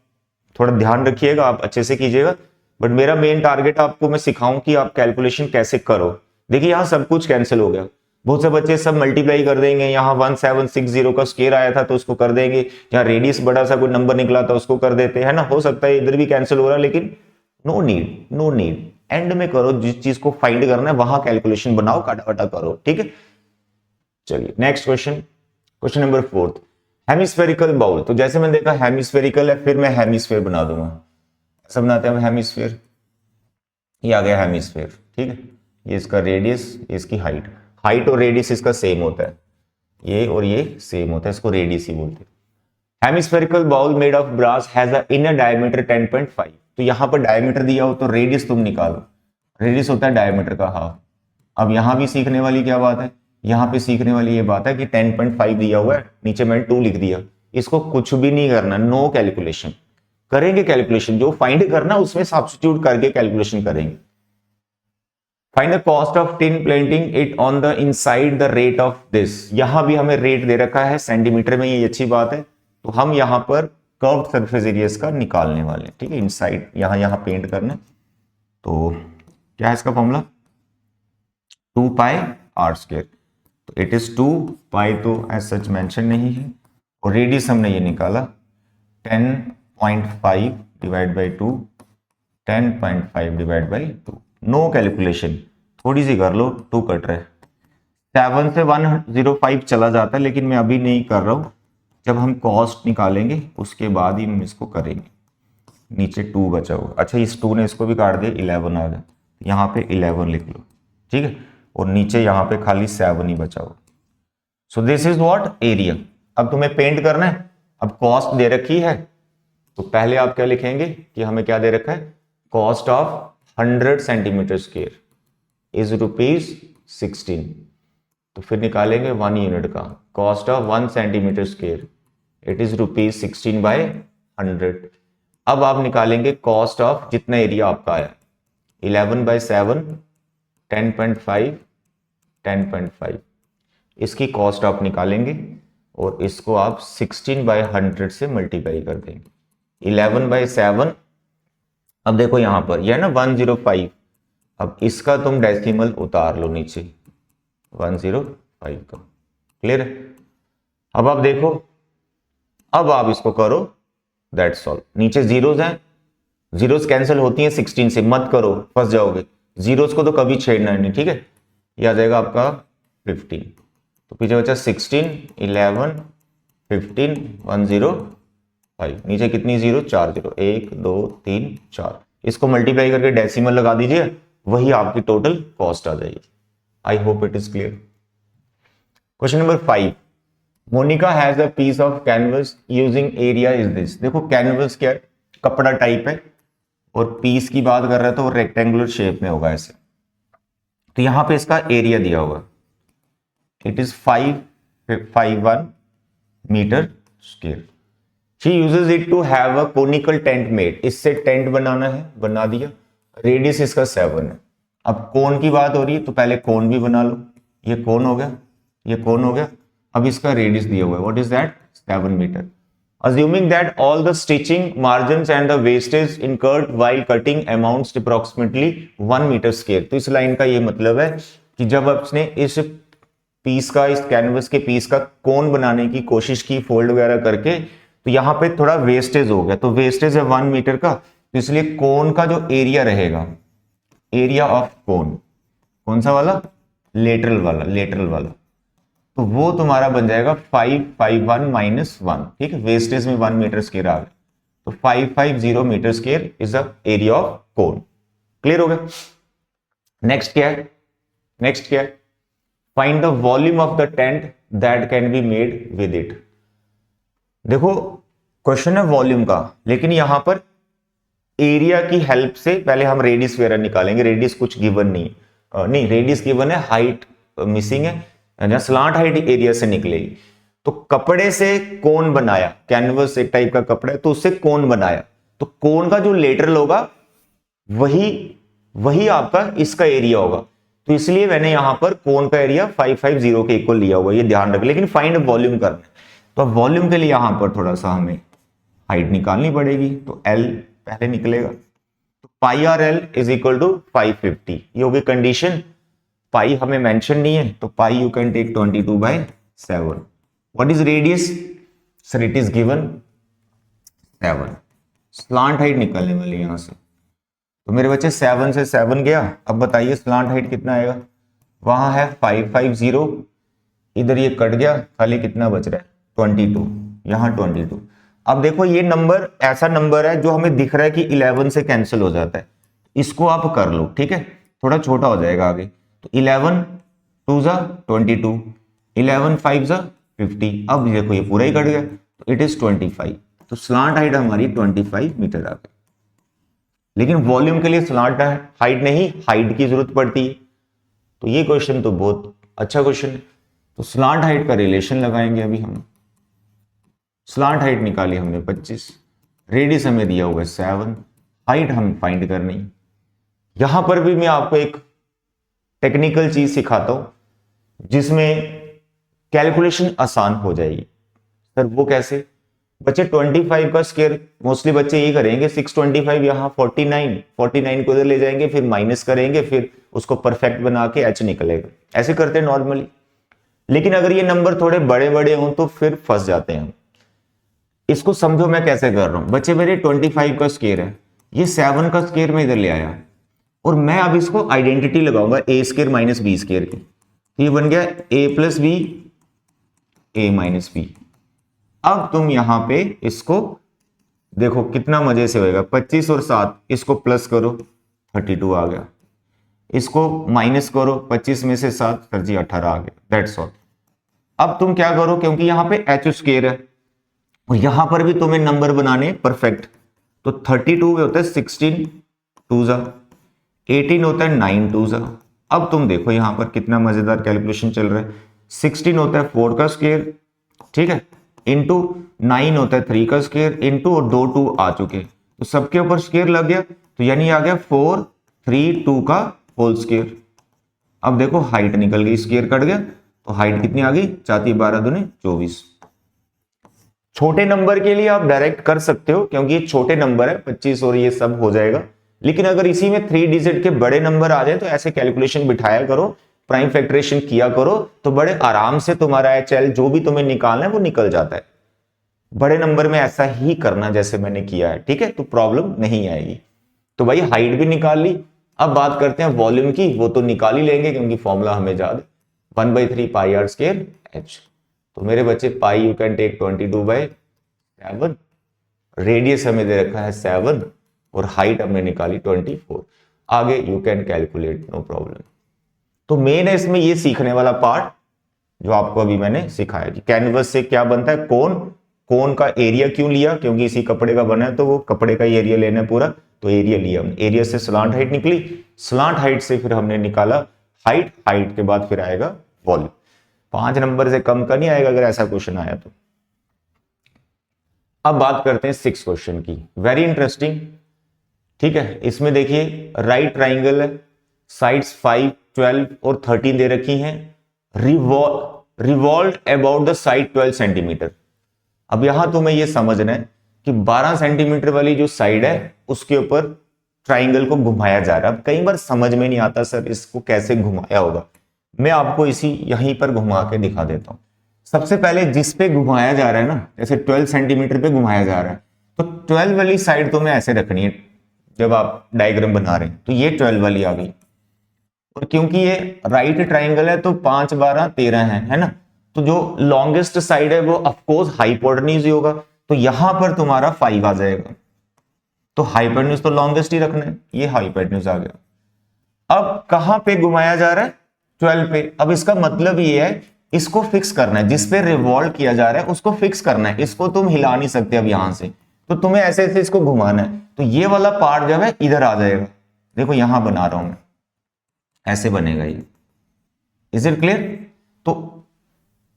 थोड़ा ध्यान रखिएगा, आप अच्छे से कीजिएगा। बट मेरा मेन टारगेट आपको मैं सिखाऊं कि आप कैलकुलेशन कैसे करो। देखिए यहाँ सब कुछ कैंसिल हो गया, बहुत से बच्चे सब मल्टीप्लाई कर देंगे, यहाँ 1760 का स्क्वायर आया था तो उसको कर देंगे, यहाँ रेडियस बड़ा सा कोई नंबर निकला था उसको कर देते हैं ना, हो सकता है इधर भी कैंसिल हो रहा है, लेकिन नो नीड, एंड में करो, जिस चीज को फाइंड करना है वहां कैलकुलेशन बनाओ, काटा वाटा करो, ठीक है। चलिए next question number 4, hemispherical bowl. तो जैसे मैंने देखा हेमिस्फेरिकल है, फिर मैं हेमिस्फेयर बना दूंगा, ऐसा बनाते हैं हम हेमिस्फेयर, ये आ गया हेमिस्फेयर, ठीक है। ये इसका रेडियस, इसकी हाइट और रेडियस इसका सेम होता है, ये और ये सेम होता है, इसको रेडियस ही बोलते हैं। Hemispherical bowl made of brass has a inner diameter 10.5। तो यहां पर डायमीटर दिया हो तो रेडियस तुम निकालो, रेडियस होता है डायमीटर का हाफ। अब यहां भी सीखने वाली क्या बात है, यहां पे सीखने वाली ये बात है कि 10.5 दिया हुआ है, नीचे मैंने 2 लिख दिया, इसको कुछ भी नहीं करना, नो कैलकुलेशन करेंगे, कैलकुलेशन जो फाइंड करना उसमें सब्स्टिट्यूट करके कैलकुलेशन करेंगे। Find the cost of tin plating it on the inside the rate of this. यहां भी हमें रेट दे रखा है सेंटीमीटर में, ये अच्छी बात है। तो हम यहां पर कर्व्ड सरफेस एरियाज का निकालने वाले हैं, ठीक है। इनसाइड यहां पेंट करना, तो क्या है इसका फॉर्मूला 2 पाई आर स्क्वायर। तो इट इज 2 पाई, तो एज सच मेंशन नहीं है, और रेडियस हमने ये निकाला 10.5 divide by 2, 10.5 divide by 2। No calculation, थोड़ी सी कर लो, 2 कट रहे, 7 से 105 चला जाता है, लेकिन मैं अभी नहीं कर रहा हूं, जब हम कॉस्ट निकालेंगे उसके बाद ही हम इसको करेंगे। नीचे 2 बचा हुआ, अच्छा इस 2 ने इसको भी काट दिया, 11 आ गया, यहाँ पे 11 लिख लो, ठीक है, और नीचे यहाँ पे खाली 7 ही बचा हुआ। So this is what area. अब तुम्हें पेंट करना है, अब कॉस्ट दे रखी है, तो पहले आप क्या लिखेंगे कि हमें क्या दे रखा है, cost of 100 centimetre square is ₹16। तो फिर निकालेंगे 1 यूनिट का, cost of 1 centimetre square it is ₹16/100। अब आप निकालेंगे कॉस्ट ऑफ जितना एरिया आपका आया, 11/7 10.5 10.5, इसकी कॉस्ट आप निकालेंगे और इसको आप 16/100 से मल्टीप्लाई कर देंगे। 11/7, अब देखो यहां पर यह है ना 105, अब इसका तुम डेसिमल उतार लो नीचे 105 का, क्लियर है। अब आप देखो, अब आप इसको करो, दैट्स ऑल। नीचे जीरोस हैं, जीरोस कैंसिल होती हैं 16 से, मत करो फंस जाओगे, जीरोस को तो कभी छेड़ना नहीं, ठीक है। ये आ जाएगा आपका 15, तो पीछे बचा 16 11 15 105, नीचे कितनी जीरो, 4 जीरो, 1 2 3 4, इसको मल्टीप्लाई करके डेसिमल लगा दीजिए, वही आपकी टोटल कॉस्ट आ जाएगी। I hope it is clear. Question number 5, Monica has a piece of canvas using area is this. देखो कैनवस क्या है, कपड़ा टाइप है, और पीस की बात कर रहे हैं तो रेक्टेंगुलर शेप में होगा ऐसे। तो यहां पे इसका एरिया दिया हुआ, it is 551 metre square. She uses it to have a conical tent made। इससे टेंट बनाना है, बना दिया, रेडियस इसका 7 है। अब कोन की बात हो रही है तो पहले कोन भी बना लो, ये कोन हो गया, ये कोन हो गया। अब इसका रेडियस दिया हुआ है, what is that 7 metre. assuming that all the stitching margins and the wastage incurred while cutting amounts approximately 1 metre square. तो इस लाइन का ये मतलब है कि जब आपने इस पीस का, इस कैनवस के पीस का कोन बनाने की कोशिश की फोल्ड वगैरह करके, तो यहां पे थोड़ा वेस्टेज हो गया, तो वेस्टेज है 1 मीटर का, तो इसलिए कोन का जो एरिया रहेगा, एरिया ऑफ कोन, कौन सा वाला, लेटरल वाला, लेटरल वाला, तो वो तुम्हारा बन जाएगा 551 माइनस 1। ठीक है, वेस्टेज में 1 मीटर स्क्वायर आ गया, तो 550 metre square is the area of cone. Clear हो गया। नेक्स्ट क्या है, नेक्स्ट क्या है, find the volume of the tent that can be made with it. देखो क्वेश्चन है वॉल्यूम का, लेकिन यहां पर एरिया की हेल्प से पहले हम रेडियस वगैरह निकालेंगे। रेडियस कुछ गिवन नहीं, नहीं रेडियस गिवन है, हाइट मिसिंग है, स्लांट हाइट एरिया से निकलेगी। तो कपड़े से कोन बनाया, कैनवस एक टाइप का कपड़ा है, तो उससे कोन बनाया, तो कोन का जो लेटरल होगा वही आपका इसका एरिया होगा, तो इसलिए मैंने यहां पर कोन का एरिया 550 के इक्वल लिया हुआ, ये ध्यान रख। लेकिन फाइंड वॉल्यूम करना है, तो अब वॉल्यूम के लिए यहां पर थोड़ा सा हमें हाइट निकालनी पड़ेगी, तो एल पहले निकलेगा, तो pi are L is equal to 550, ये होगी कंडीशन। पाई हमें मेंशन नहीं है, तो pi you can take 22/7। What is radius, sir it is given 7। Slant height निकालने वाली यहां से, तो मेरे बच्चे 7 से 7 गया। अब बताइए स्लांट हाइट कितना आएगा, वहां है 550, इधर ये कट गया, खाली कितना बच रहा है 22, यहां 22। अब देखो ये नंबर ऐसा नंबर है जो हमें दिख रहा है कि 11 से कैंसिल हो जाता है, इसको आप कर लो, ठीक है, थोड़ा छोटा हो जाएगा आगे। तो 11 2 जा 22, 11 5 जा 50, अब देखो ये पूरा ही कट गया, तो इट इज 25। तो स्लांट हाइट हमारी 25 मीटर आ गई। लेकिन वॉल्यूम के लिए स्लांट हाइट नहीं, हाइट की जरूरत पड़ती है, तो ये क्वेश्चन तो बहुत अच्छा क्वेश्चन है। तो स्लांट हाइट का रिलेशन लगाएंगे अभी हम। स्लांट हाइट निकाली हमने 25, रेडियस हमें दिया हुआ है 7, हाइट हम फाइंड करनी। यहां पर भी मैं आपको एक टेक्निकल चीज सिखाता हूं जिसमें कैलकुलेशन आसान हो जाएगी। सर वो कैसे, बच्चे 25 का स्क्वायर मोस्टली बच्चे ये करेंगे, 625 यहां 49 को इधर ले जाएंगे, फिर माइनस करेंगे, फिर उसको परफेक्ट बना के एच निकलेगा, ऐसे करते हैं नॉर्मली। लेकिन अगर ये नंबर थोड़े बड़े बड़े हों तो फिर फंस जाते हैं। इसको समझो मैं कैसे कर रहा हूं, बच्चे मेरे 25 का स्क्वायर है, ये 7 का स्क्वायर में इधर ले आया, और मैं अब इसको आइडेंटिटी लगाऊंगा ए स्क्वायर माइनस बी स्क्वायर की, ये बन गया ए प्लस बी ए माइनस बी। अब तुम यहां पे इसको देखो कितना मजे से होएगा, 25 और 7 इसको प्लस करो 32 आ गया, इसको माइनस करो 25 में से 7, सर जी 18 आ गया, दैट्स ऑल। अब तुम क्या करो, क्योंकि यहां पे एच स्क्वायर है और यहां पर भी तुम्हें नंबर बनाने परफेक्ट, तो 32 में होता है 16 2 जा, 18 होता है 9 2 जा। अब तुम देखो यहां पर कितना मजेदार कैलकुलेशन चल रहा है, 16 होता है 4 का स्क्वायर, ठीक है, इंटू 9 होता है 3 का स्क्वायर, इंटू और 2 2 आ चुके, तो सबके ऊपर स्क्वायर लग गया, तो यानी आ गया 4 3 2 का होल स्क्वायर। अब देखो हाइट निकल गई, स्क्वायर कट गया, तो हाइट कितनी आ गई, 4 12 दूनी 24। छोटे नंबर के लिए आप डायरेक्ट कर सकते हो क्योंकि ये छोटे नंबर है, 25 और ये सब हो जाएगा। लेकिन अगर इसी में 3 डिजिट के बड़े नंबर आ जाए तो ऐसे कैलकुलेशन बिठाया करो, प्राइम फैक्टरेशन किया करो, तो बड़े आराम से तुम्हारा एचएल जो भी तुम्हें निकालना है वो निकल जाता है। बड़े नंबर में ऐसा ही करना जैसे मैंने किया है, ठीक है, तो प्रॉब्लम नहीं आएगी। तो भाई हाइट भी निकाल ली, अब बात करते हैं वॉल्यूम की, वो तो निकाल ही लेंगे क्योंकि फॉर्मूला हमें याद है, 1/3 पाई आर स्क्वायर एच। तो मेरे बच्चे पाई यू कैन टेक 22/7, रेडियस हमें दे रखा है 7 और हाइट हमने निकाली 24, आगे you can calculate, no problem. तो मेन है इसमें ये सीखने वाला पार्ट जो आपको अभी मैंने सिखाया कि कैनवस से क्या बनता है, कोन, कोन का एरिया क्यों लिया, क्योंकि इसी कपड़े का बना है तो वो कपड़े का एरिया लेना है पूरा, तो एरिया लिया हमने, एरिया से स्लांट हाइट निकली, स्लांट हाइट से फिर हमने निकाला हाइट, हाइट के बाद फिर आएगा वॉल्यूम। 5 नंबर से कम का नहीं आएगा अगर ऐसा क्वेश्चन आया तो। अब बात करते हैं 6 क्वेश्चन की, वेरी इंटरेस्टिंग, ठीक है। इसमें देखिए राइट ट्राइंगल है, साइड्स 5 12 और 13 दे रखी हैं, revolve about the side 12 centimetre. अब यहां तुम्हें ये समझना है कि 12 सेंटीमीटर वाली जो साइड है उसके ऊपर ट्राइंगल को घुमाया जा रहा है। अब कई बार समझ में नहीं आता सर इसको कैसे घुमाया होगा, मैं आपको इसी यहीं पर घुमा के दिखा देता हूं। सबसे पहले जिस पे घुमाया जा रहा है ना, जैसे 12 सेंटीमीटर पे घुमाया जा रहा है, तो 12 वाली साइड तुम्हें ऐसे रखनी है जब आप डायग्राम बना रहे हैं, तो ये 12 वाली आ गई। और क्योंकि ये राइट ट्राइंगल है तो 5 12 13 है ना, तो जो लॉन्गेस्ट साइड है वो ऑफकोर्स हाइपोटेन्यूज ही होगा, तो यहां पर तुम्हारा 5 आ जाएगा। तो हाइपोटेन्यूज तो लॉन्गेस्ट ही रखना है, ये हाइपोटेन्यूज आ गया। अब कहां पे घुमाया जा रहा है? 12 पे। अब इसका मतलब ये है इसको फिक्स करना है, जिस पे रिवॉल्व किया जा रहा है उसको फिक्स करना है, इसको तुम हिला नहीं सकते अब यहां से, तो तुम्हें ऐसे ऐसे इसको घुमाना है। तो ये वाला पार्ट जब है इधर आ जाएगा, देखो यहां बना रहा हूं मैं, ऐसे बनेगा ये। Is it clear? तो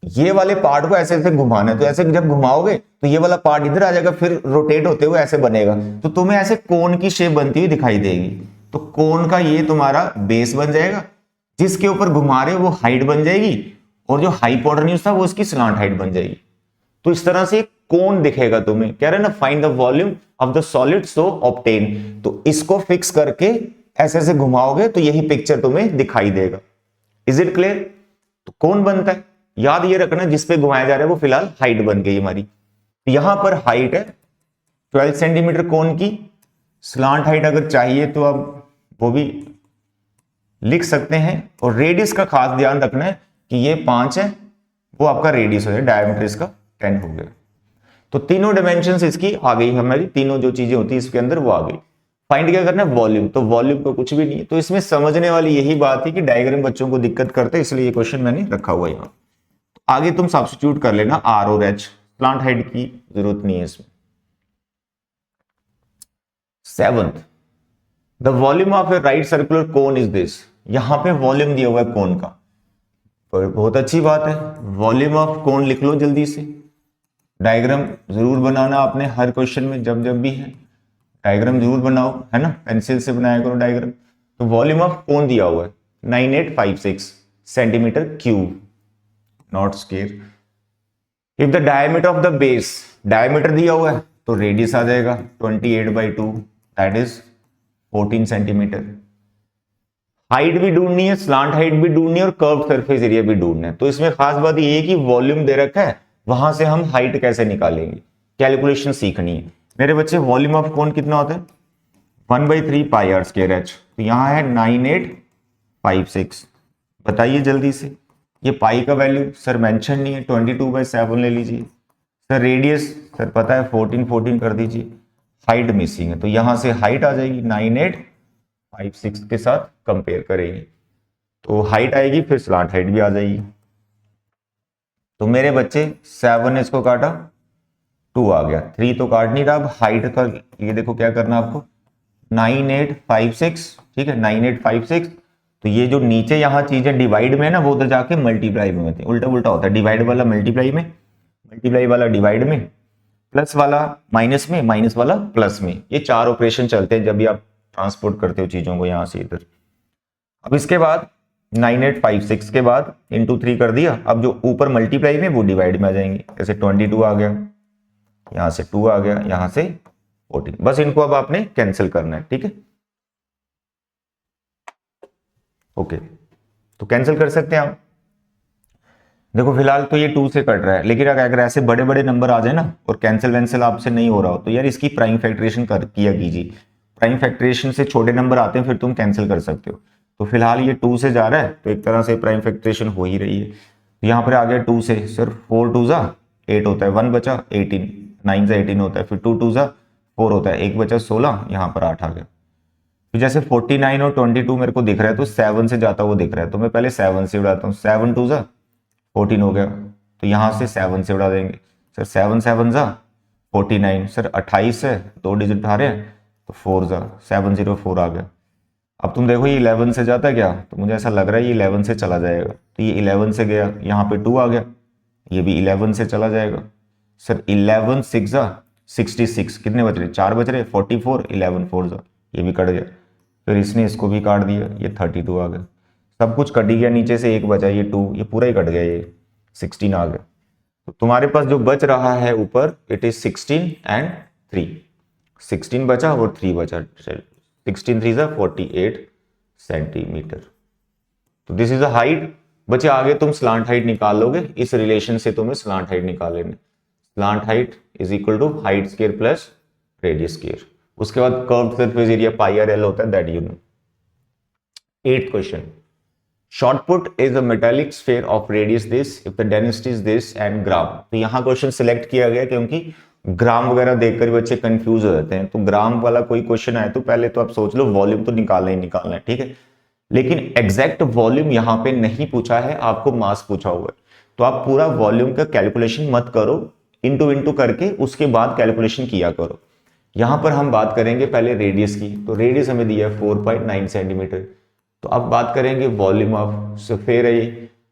ये वाले पार्ट को ऐसे ऐसे घुमाना है, तो ऐसे जब घुमाओगे तो ये वाला पार्ट इधर आ जाएगा, फिर रोटेट होते हुए ऐसे बनेगा, तो तुम्हें ऐसे कोन की शेप बनती हुई दिखाई देगी। तो कोन का ये तुम्हारा बेस बन जाएगा, जिसके ऊपर घुमा रहे हो वो हाइट बन जाएगी, और जो हाइपोटेन्यूज था वो इसकी स्लांट हाइट बन जाएगी। तो इस तरह से कोन दिखेगा तुम्हें। कह रहे ना find the volume of the solid so obtain, तो इसको फिक्स करके ऐसे ऐसे घुमाओगे तो यही पिक्चर तुम्हें दिखाई देगा। Is it clear? तो कौन बनता है, याद ये रखना, जिस पे घुमाया जा रहा है वो फिलहाल हाइट बन गई हमारी। यहां पर हाइट है 12 सेंटीमीटर कोन की, स्लांट हाइट अगर चाहिए तो आप वो भी लिख सकते हैं। और रेडियस का खास ध्यान रखना है कि ये 5 है, वो आपका रेडियस हो जाए, डायमीटर इसका 10 हो गया। तो तीनों डायमेंशंस इसकी आ गई हमारी, तीनों जो चीजें होती है इसके अंदर वो आ गई। फाइंड क्या करना है? वॉल्यूम। तो वॉल्यूम को कुछ भी नहीं है, तो इसमें समझने वाली यही बात है कि डायग्राम बच्चों को दिक्कत करते हैं, इसलिए ये क्वेश्चन मैंने रखा हुआ है यहाँ। आगे तुम सब्स्टिट्यूट कर लेना आर और एच, प्लांट हाइट की जरूरत नहीं है इसमें। 7th, the volume of A right circular cone is this. यहां पे वॉल्यूम दिया हुआ है कोन का, तो बहुत अच्छी बात है, वॉल्यूम ऑफ कोन लिख लो जल्दी से। डायग्राम जरूर बनाना आपने हर क्वेश्चन में, जब जब भी है डायग्राम जरूर बनाओ, है ना, पेंसिल से बनाया करो डायग्राम। तो वॉल्यूम ऑफ कोन दिया हुआ है 9856 centimetre cube, not square. If the diameter of the base, diameter दिया हुआ है तो रेडियस आ जाएगा 28/2, दैट इज 14 सेंटीमीटर। हाइट भी ढूंढनी है, स्लांट हाइट भी ढूंढनी है, और कर्व सरफेस एरिया भी ढूंढना है। तो इसमें खास बात ये है कि वॉल्यूम दे रखा है, वहां से हम हाइट कैसे निकालेंगे, कैलकुलेशन सीखनी है मेरे बच्चे। वॉल्यूम ऑफ कोन कितना होता है? 1/3 पाई आर स्क्वायर एच। तो यहां है 9856, बताइए जल्दी से। ये पाई का वैल्यू सर मेंशन नहीं है, 22/7 ले लीजिए। सर रेडियस सर पता है 14 कर दीजिए। हाइट मिसिंग है, तो यहां से हाइट आ जाएगी 9856 के साथ कंपेयर करेंगे, तो हाइट आएगी, फिर स्लांट हाइट भी आ जाएगी। तो मेरे बच्चे 7 ने इसको काटा, 2 आ गया, 3 तो काट नहीं रहा। अब हाइट का ये देखो क्या करना आपको, 9856, ठीक है 9856। तो ये जो नीचे यहाँ चीजें डिवाइड में है ना, वो उधर जाके मल्टीप्लाई में होती है, उल्टा उल्टा होता है, डिवाइड वाला मल्टीप्लाई में, मल्टीप्लाई वाला डिवाइड में, प्लस वाला माइनस में, माइनस वाला प्लस में। ये 4 ऑपरेशन चलते हैं जब भी आप ट्रांसपोर्ट करते हो चीजों को यहाँ से इधर। अब इसके बाद 9856 के बाद इंटू 3 कर दिया, अब जो ऊपर मल्टीप्लाई में वो डिवाइड में आ जाएंगे। जैसे 22 आ गया, यहां से 2 आ गया, यहां से 14, बस इनको अब आपने कैंसिल करना है, ठीक है। ओके, तो कैंसिल कर सकते हैं आप। देखो फिलहाल तो ये 2 से कट रहा है, लेकिन अगर ऐसे बड़े बड़े नंबर आ जाए ना और कैंसिल वैंसिल आपसे नहीं हो रहा हो, तो यार इसकी प्राइम फैक्टरेशन किया कीजिए। प्राइम फैक्टरेशन से छोटे नंबर आते हैं, फिर तुम कैंसिल कर सकते हो। तो फिलहाल ये 2 से जा रहा है, तो एक तरह से प्राइम फैक्टरेशन हो ही रही है। तो यहाँ पर आ गया 2 से, सर 4 2 जा 8 होता है, 1 बचा 18, 9 से 18 होता है, फिर 2 2 जा 4 होता है, 1 बचा 16, यहाँ पर 8 आ गया। तो जैसे 49 और 22 मेरे को दिख रहा है, तो 7 से जाता हुआ दिख रहा है, तो मैं पहले 7 से उड़ाता हूँ। 7 2 जा 14 हो गया, तो यहाँ से 7 से उड़ा देंगे। सर 7 7 जा 49, सर 28 है, 2 डिजिट उठा रहे हैं, तो 4 जा 704 आ गया। अब तुम देखो ये 11 से जाता है क्या, तो मुझे ऐसा लग रहा है ये 11 से चला जाएगा, तो ये 11 से गया, यहाँ पे 2 आ गया, ये भी 11 से चला जाएगा। सर 11 6 जा 66, कितने बच रहे? 4 बच रहे, 44, 11 4 जा, ये भी कट गया। फिर इसने इसको भी काट दिया, ये 32 आ गया। सब कुछ कट गया, नीचे से 1 बचा, ये 2, ये पूरा ही कट गया, ये 16 आ गया। तो तुम्हारे पास जो बच रहा है ऊपर इट इज 16 एंड 3, 16 बचा और 3 बचा, 16 3 जा 48 सेंटीमीटर। तो दिस इज अ हाइट। बच्चे आगे तुम स्लांट हाइट निकाल लोगे, इस रिलेशन से तुम्हें स्लांट हाइट निकाल लेने। Slant height is equal to height square plus radius square. उसके बाद curved surface area pi are l होता है, that you know. 8th question, shot put is a metallic sphere of radius this if the density is this and gram. तो यहां question select किया गया क्योंकि ग्राम वगैरह देखकर बच्चे कंफ्यूज हो जाते हैं। तो ग्राम वाला कोई क्वेश्चन आए तो पहले तो आप सोच लो वॉल्यूम तो निकालना ही निकालना है, ठीक है। लेकिन एग्जैक्ट वॉल्यूम यहां पे नहीं पूछा है, आपको मास पूछा हुआ है। तो आप पूरा वॉल्यूम का कैलकुलेशन मत करो, इंटू इंटू करके उसके बाद कैलकुलेशन किया करो। यहां पर हम बात करेंगे पहले रेडियस की। तो रेडियस हमें दिया है 4.9 सेंटीमीटर। तो अब बात करेंगे वॉल्यूम ऑफ स्फीयर है ये,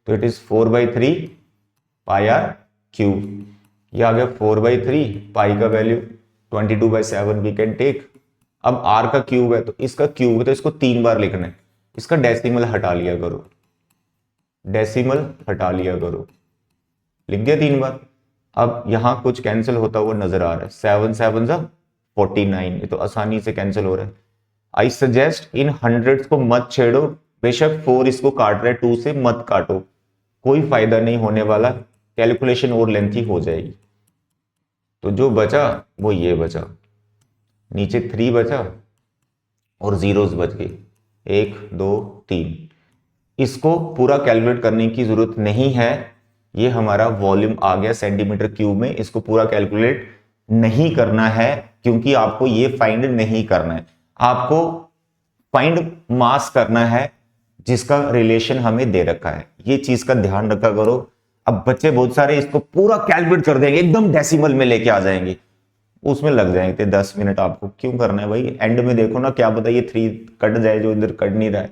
तो it is 4/3 pi r cube. ये आ गया 4/3, पाई का वैल्यू 22/7 वी कैन टेक। अब आर का क्यूब है तो इसका क्यूब है तो इसको 3 बार लिखना है। इसका डेसिमल हटा लिया करो, डेसिमल हटा लिया करो, लिख दिया 3 बार। अब यहां कुछ कैंसिल होता हुआ नजर आ रहा है, 7 7 जा 49, ये तो आसानी से कैंसिल हो रहा है। आई सजेस्ट इन हंड्रेड्स को मत छेड़ो, बेशक 4 इसको काट रहा है, 2 से मत काटो, कोई फायदा नहीं होने वाला, कैलकुलेशन और लेंथी हो जाएगी। तो जो बचा वो ये बचा, नीचे 3 बचा और जीरोस बच गई, 1 2 3। इसको पूरा कैलकुलेट करने की जरूरत नहीं है, ये हमारा वॉल्यूम आ गया सेंटीमीटर क्यूब में। इसको पूरा कैलकुलेट नहीं करना है क्योंकि आपको ये फाइंड नहीं करना है, आपको फाइंड मास करना है जिसका रिलेशन हमें दे रखा है। ये चीज का ध्यान रखा करो। अब बच्चे बहुत सारे इसको पूरा कैलकुलेट कर देंगे, एकदम डेसिमल में लेके आ जाएंगे, उसमें लग जाएंगे 10 मिनट। आपको क्यों करना है भाई, एंड में देखो ना, क्या पता ये 3 कट जाए जो इधर कट नहीं रहा है।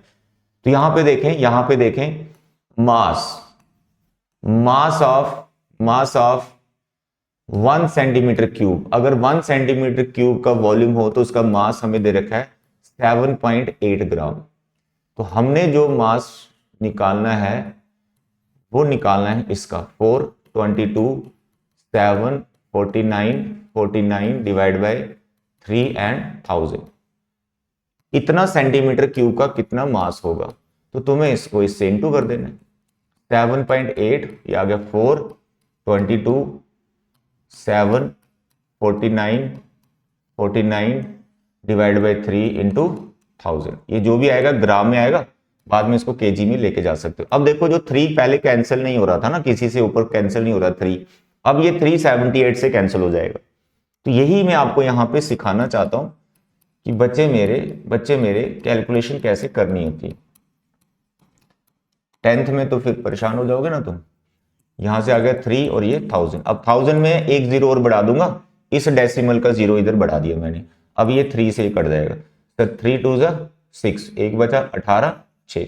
तो यहां पे देखें, यहां पे देखें मास, मास ऑफ 1 सेंटीमीटर क्यूब। अगर 1 सेंटीमीटर क्यूब का वॉल्यूम हो तो उसका मास हमें दे रखा है 7.8 ग्राम। तो हमने जो मास निकालना है वो निकालना है इसका 422 7 49 49 डिवाइड बाय 3 एंड 1000। इतना सेंटीमीटर क्यूब का कितना मास होगा, तो तुम्हें इसको इससे इंटू कर देना है। 7.8 ये आ गया 4 22 7 49 49 डिवाइड बाय 3 इंटू 1000। ये जो भी आएगा ग्राम में आएगा, बाद में इसको केजी में लेके जा सकते हो। अब देखो जो 3 पहले कैंसिल नहीं हो रहा था ना, किसी से ऊपर कैंसिल नहीं हो रहा 3, अब ये 378 से कैंसिल हो जाएगा। तो यही मैं आपको यहां पे सिखाना चाहता हूं कि बच्चे मेरे कैलकुलेशन कैसे करनी होती है। 10th में तो फिर परेशान हो जाओगे ना तुम। यहां से आ गया 3 और ये 1000। अब 1000 में एक जीरो और बढ़ा दूंगा, इस डेसिमल का जीरो इधर बढ़ा दिया मैंने। अब ये 3 से कट जाएगा, तो 3 2 जा 6, एक बचा 18 6।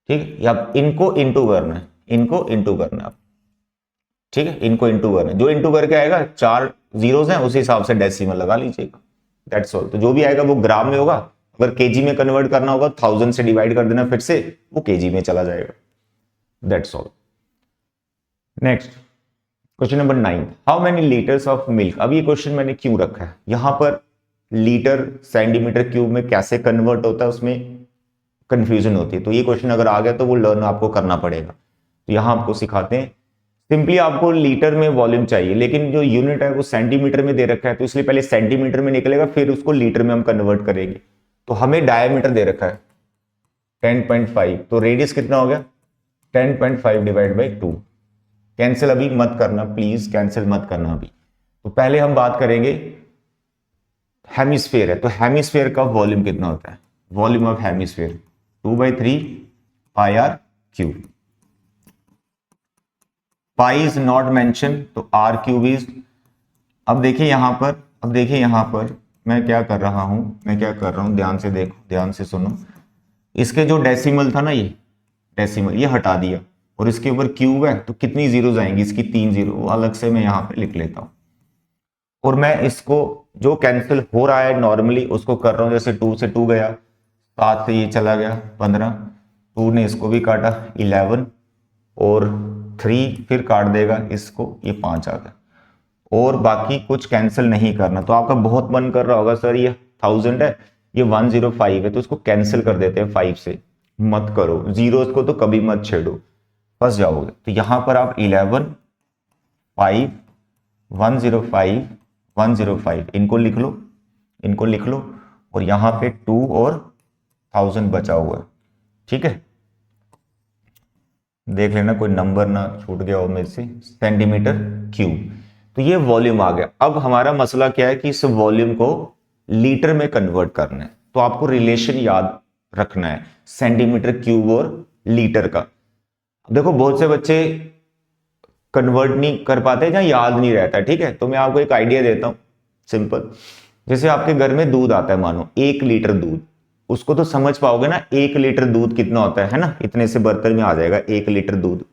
ठीक है, अब इनको इंटू करना है, इनको इंटू करना है, ठीक है, इनको इंटू करना है। जो इंटू करके आएगा 4 जीरोस हैं, उसी हिसाब से डेसिमल लगा लीजिएगा, दैट्स ऑल। तो जो भी आएगा वो ग्राम में होगा, अगर केजी में कन्वर्ट करना होगा 1000 से डिवाइड कर देना, फिर से वो केजी में चला जाएगा, that's all. Next question number 9, how many litres of milk. अब ये क्वेश्चन मैंने क्यों रखा है यहां पर, लीटर सेंटीमीटर क्यूब में कैसे कन्वर्ट होता है उसमें कंफ्यूजन होती है। तो ये क्वेश्चन अगर आ गया तो वो लर्न आपको करना पड़ेगा। तो यहां आपको सिखाते हैं, सिंपली आपको लीटर में वॉल्यूम चाहिए, लेकिन जो यूनिट है वो सेंटीमीटर में दे रखा है, तो इसलिए पहले सेंटीमीटर में निकलेगा, फिर उसको लीटर में हम कन्वर्ट करेंगे। तो हमें डायमीटर दे रखा है 10.5, तो रेडियस कितना हो गया 10.5 डिवाइड बाई 2। कैंसिल अभी मत करना प्लीज, कैंसिल मत करना अभी। तो पहले हम बात करेंगे हेमिस्फीयर है, तो हेमिस्फीयर का वॉल्यूम कितना होता है, volume of hemisphere 2/3 pi r cube. Pi is not mention, तो आर क्यूब इज। अब देखिए यहां पर मैं क्या कर रहा हूं, ध्यान से देखो, ध्यान से सुनो। इसके जो डेसिमल था ना, ये डेसिमल ये हटा दिया, और इसके ऊपर क्यूब है, तो कितनी जीरोस आएंगी, इसकी 3 जीरो, वो अलग से मैं यहां पे लिख लेता हूं। और मैं इसको जो कैंसिल हो रहा है नॉर्मली उसको कर रहा हूं, जैसे 2 से 2 गया, 7 से ये चला गया 15, 2 ने इसको भी काटा 11, और 3 फिर काट देगा इसको, ये 5 आ गया, और बाकी कुछ कैंसिल नहीं करना। तो आपका बहुत मन कर रहा होगा सर ये 1000 है, ये 105 है, तो इसको कैंसिल कर देते हैं 5 से। मत करो, जीरोस को तो कभी मत छेड़ो, फंस जाओगे। तो यहां पर आप 11 5 105 105 इनको लिख लो, इनको लिख लो, और यहां पे 2 और 1000 बचा हुआ है। ठीक है, देख लेना कोई नंबर ना छूट गया हो मेरे से। सेंटीमीटर क्यूब, तो ये वॉल्यूम आ गया। अब हमारा मसला क्या है कि इस वॉल्यूम को लीटर में कन्वर्ट करना है। तो आपको रिलेशन याद रखना है सेंटीमीटर क्यूब और लीटर का। देखो बहुत से बच्चे कन्वर्ट नहीं कर पाते या याद नहीं रहता, ठीक है। तो मैं आपको एक आइडिया देता हूं सिंपल। जैसे आपके घर में दूध आता है, मानो 1 लीटर दूध, उसको तो समझ पाओगे ना 1 लीटर दूध कितना होता है ना, इतने से बर्तन में आ जाएगा 1 लीटर दूध।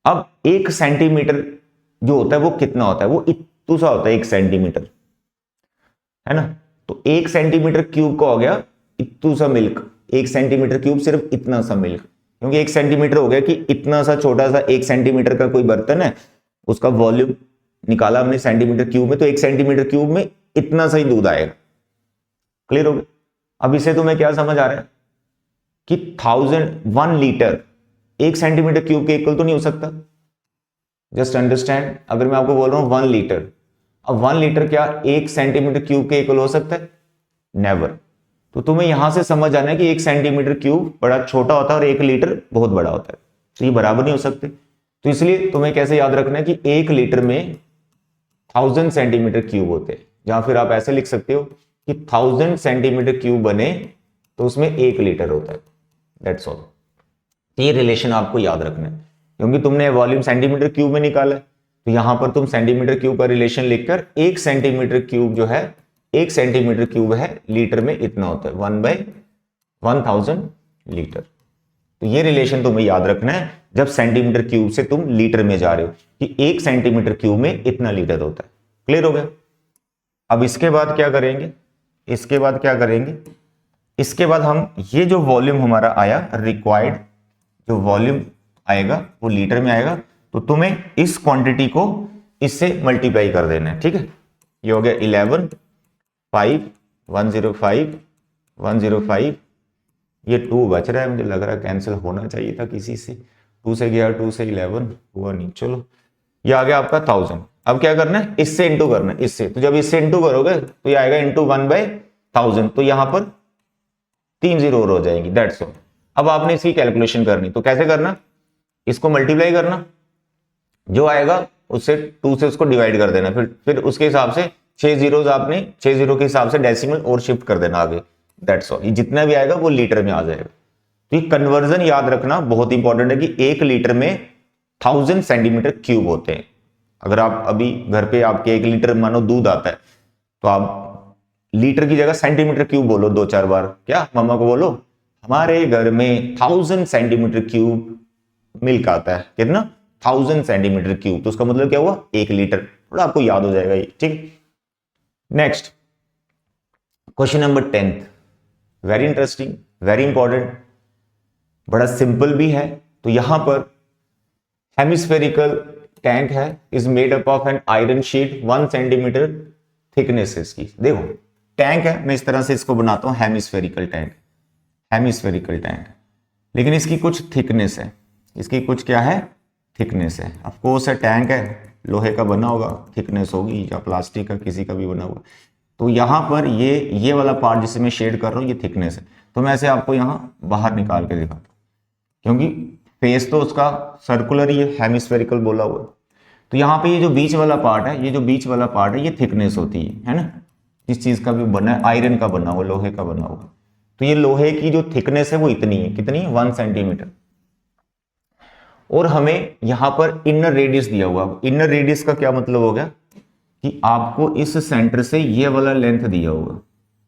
अब 1 सेंटीमीटर जो होता है वो कितना होता है, वो इतू सा होता है 1 सेंटीमीटर, है ना। तो 1 सेंटीमीटर क्यूब का हो गया इतू सा मिल्क, 1 सेंटीमीटर क्यूब सिर्फ इतना सा मिल्क, क्योंकि 1 सेंटीमीटर हो गया कि इतना सा छोटा सा 1 सेंटीमीटर का कोई बर्तन है, उसका वॉल्यूम निकाला हमने सेंटीमीटर क्यूब में, तो 1 सेंटीमीटर क्यूब में इतना सा ही दूध आएगा। क्लियर हो गया। अब इसे तुम्हें क्या समझ आ रहा है कि 1 लीटर 1 सेंटीमीटर क्यूब के इक्वल तो नहीं हो सकता। जस्ट अंडरस्टैंड, अगर मैं आपको बोल रहा हूं 1 लीटर, अब 1 लीटर क्या 1 सेंटीमीटर क्यूब के इक्वल हो सकता है? नेवर। तो तुम्हें यहां से समझ आना है कि 1 सेंटीमीटर क्यूब बड़ा छोटा होता है और 1 लीटर बहुत बड़ा होता है, तो ये बराबर नहीं हो सकते। तो इसलिए तुम्हें कैसे याद रखना है कि 1 लीटर में 1000 सेंटीमीटर क्यूब होते हैं, या फिर आप ऐसे लिख सकते हो कि 1000 सेंटीमीटर क्यूब बने तो उसमें 1 लीटर होता है। That's all. ये रिलेशन आपको याद रखना है, क्योंकि तुमने वॉल्यूम सेंटीमीटर क्यूब में निकाला है, तो यहां पर तुम सेंटीमीटर क्यूब का रिलेशन लिखकर 1 सेंटीमीटर क्यूब जो है, 1 सेंटीमीटर क्यूब है लीटर में इतना होता है, 1/1000 लीटर। तो ये रिलेशन तुम्हें याद रखना है जब सेंटीमीटर क्यूब से तुम लीटर में जा रहे हो, कि 1 सेंटीमीटर क्यूब में इतना लीटर होता है। क्लियर हो गया। अब इसके बाद क्या करेंगे, इसके बाद क्या करेंगे, इसके बाद हम ये जो वॉल्यूम हमारा आया रिक्वायर्ड, जो वॉल्यूम आएगा वो लीटर में आएगा, तो तुम्हें इस क्वांटिटी को इससे मल्टीप्लाई कर देना है। ठीक है, ये हो गया 11 5 105 105, ये 2 बच रहा है, मुझे लग रहा है कैंसिल होना चाहिए था किसी से, 2 से गया, 2 से 11 हुआ नहीं, चलो ये आ गया आपका 1000। अब क्या करना है, इससे इंटू करना है इससे, तो जब इससे इंटू करोगे तो ये आएगा इंटू 1/1000, तो यहां पर 3 जीरो और हो जाएंगी। That's all. अब आपने इसकी कैलकुलेशन करनी, तो कैसे करना, इसको मल्टीप्लाई करना, जो आएगा उससे 2 से उसको डिवाइड कर देना, फिर उसके हिसाब से 6 जीरोज आपने 6 जीरो के हिसाब से डेसिमल और शिफ्ट कर देना आगे। That's all. ये जितना भी आएगा वो लीटर में आ जाएगा। तो ये कन्वर्जन याद रखना बहुत इंपॉर्टेंट है कि 1 लीटर में 1000 सेंटीमीटर क्यूब होते हैं। अगर आप अभी घर पे आपके 1 लीटर मानो दूध आता है, तो आप लीटर की जगह सेंटीमीटर क्यूब बोलो 2-4 बार, क्या मम्मा को बोलो हमारे घर में 1000 सेंटीमीटर क्यूब मिल्क आता है, कितना 1000 सेंटीमीटर क्यूब, तो उसका मतलब क्या हुआ 1 लीटर। थोड़ा आपको याद हो जाएगा ये। ठीक, next question number 10, very interesting, very important, बड़ा सिंपल भी है। तो यहां पर हेमिस्फेरिकल टैंक है, is made up of an iron sheet 1 centimetre thickness है इसकी। देखो टैंक है, मैं इस तरह से इसको बनाता हूं हेमिस्फेरिकल टैंक, हेमिस्फेरिकल टैंक, लेकिन इसकी कुछ थिकनेस है, इसकी कुछ क्या है, थिकनेस है। ऑफ कोर्स है टैंक है, लोहे का बना होगा, थिकनेस होगी, या प्लास्टिक का किसी का भी बना होगा। तो यहां पर ये वाला पार्ट जिसे मैं शेड कर रहा हूं ये थिकनेस है। तो मैं ऐसे आपको यहां बाहर निकाल के दिखाता हूं, क्योंकि फेस तो उसका सर्कुलर ही है, हेमिस्फेरिकल बोला हुआ। तो यहाँ पे ये जो बीच वाला पार्ट है, ये जो बीच वाला पार्ट है ये थिकनेस होती है ना, इस चीज का भी बना है, आयरन का बना हुआ, लोहे का बना हुआ। तो ये लोहे की जो थिकनेस है वो इतनी है, कितनी है 1 सेंटीमीटर। और हमें यहां पर इनर रेडियस दिया हुआ। इनर रेडियस का क्या मतलब हो गया कि आपको इस सेंटर से ये वाला लेंथ दिया होगा,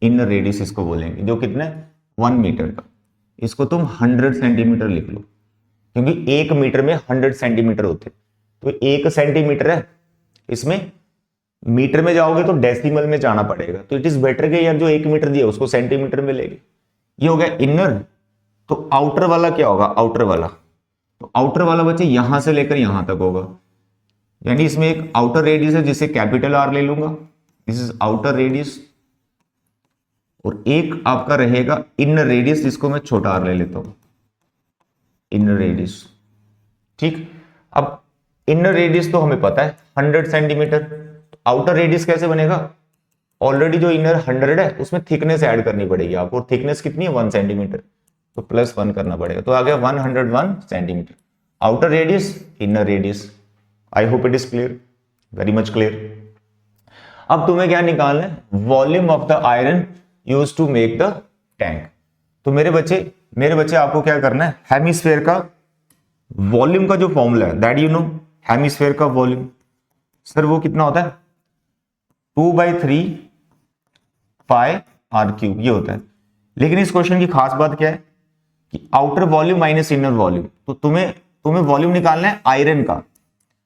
इनर रेडियस इसको बोलेंगे, जो कितना है 1 मीटर का। इसको तुम 100 सेंटीमीटर लिख लो, क्योंकि 1 मीटर में 100 सेंटीमीटर होते। तो 1 सेंटीमीटर है, इसमें मीटर में जाओगे तो डेसिमल में जाना पड़ेगा, तो इट इज बेटर कि यार जो 1 मीटर दिया उसको सेंटीमीटर में लेंगे। ये हो गया इनर। तो आउटर वाला क्या होगा, आउटर वाला, तो आउटर वाला बच्चे यहां से लेकर यहां तक होगा, यानी इसमें एक आउटर रेडियस है जिसे कैपिटल आर ले लूंगा, दिस इज आउटर रेडियस, और एक आपका रहेगा इनर रेडियस जिसको मैं छोटा आर ले लेता हूं, इनर रेडियस। ठीक, अब इनर रेडियस तो हमें पता है 100 सेंटीमीटर, आउटर रेडियस कैसे बनेगा, ऑलरेडी जो इनर 100 है उसमें थिकनेस ऐड करनी पड़ेगी आपको, और थिकनेस कितनी है 1 सेंटीमीटर, तो +1 करना पड़ेगा, तो आ गया 101 centimetre. Outer radius, inner radius. I hope it is clear, very much clear. अब तुम्हें क्या निकालना है, volume of the iron used to make the tank. तो मेरे बच्चे आपको क्या करना है, हेमिस्फेयर का वॉल्यूम का जो फॉर्मूला है दैट यू नो, हेमिस्फेयर का वॉल्यूम सर वो कितना होता है 2/3 पाई आर क्यूब, ये होता है। लेकिन इस क्वेश्चन की खास बात क्या है कि outer volume minus inner volume, तो तुम्हें वॉल्यूम निकालना है आयरन का,